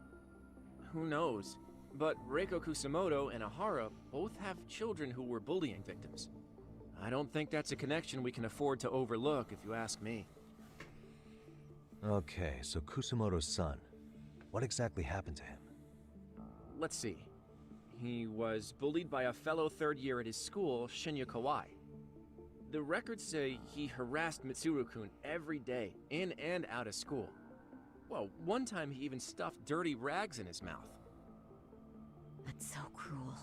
Who knows? But Reiko Kusamoto and Ahara both have children who were bullying victims. I don't think that's a connection we can afford to overlook, if you ask me. Okay, so Kusamoto's son. What exactly happened to him? Let's see. He was bullied by a fellow third year at his school, Shinya Kawai. The records say he harassed Mitsuru-kun every day, in and out of school. Well, one time he even stuffed dirty rags in his mouth. That's so cruel.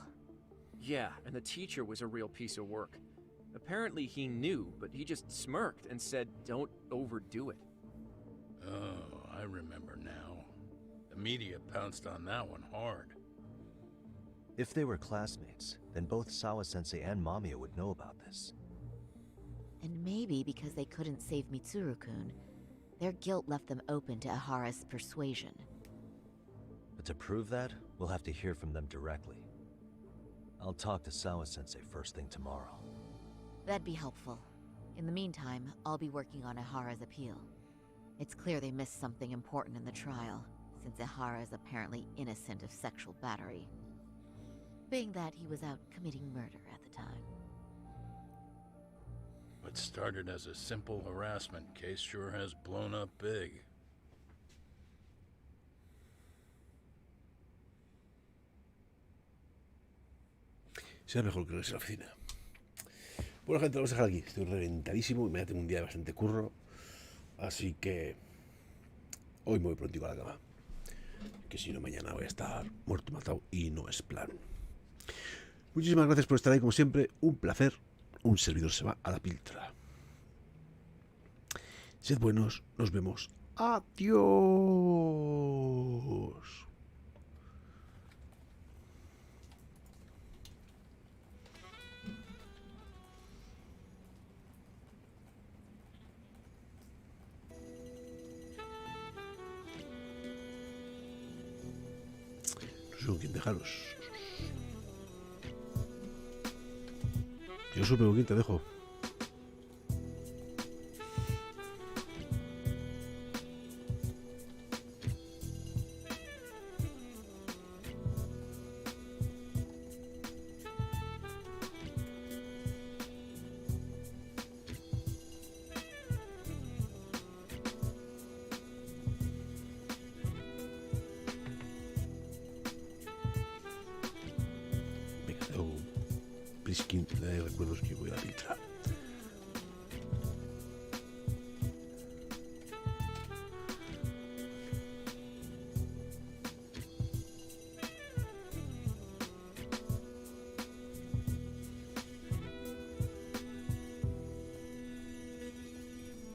Yeah, and the teacher was a real piece of work. Apparently he knew, but he just smirked and said, "Don't overdo it." Oh, I remember now. The media pounced on that one hard. If they were classmates, then both Sawa-sensei and Mamiya would know about this. And maybe because they couldn't save Mitsuru-kun, their guilt left them open to Ahara's persuasion. But to prove that, we'll have to hear from them directly. I'll talk to Sawa-sensei first thing tomorrow. That'd be helpful. In the meantime, I'll be working on Ihara's appeal. It's clear they missed something important in the trial, since Ihara is apparently innocent of sexual battery, being that he was out committing murder at the time. What started as a simple harassment case sure has blown up big. Será mejor que no en la oficina. Bueno, gente, lo vamos a dejar aquí. Estoy reventadísimo y mañana tengo un día de bastante curro. Así que hoy me voy prontico a la cama. Que si no, mañana voy a estar muerto, matado y no es plan. Muchísimas gracias por estar ahí, como siempre. Un placer. Un servidor se va a la piltra. Sed buenos. Nos vemos. Adiós. No sé con quién dejaros. Yo supe con quién te dejo. Venga, tengo un priskin de recuerdos que voy a filtrar.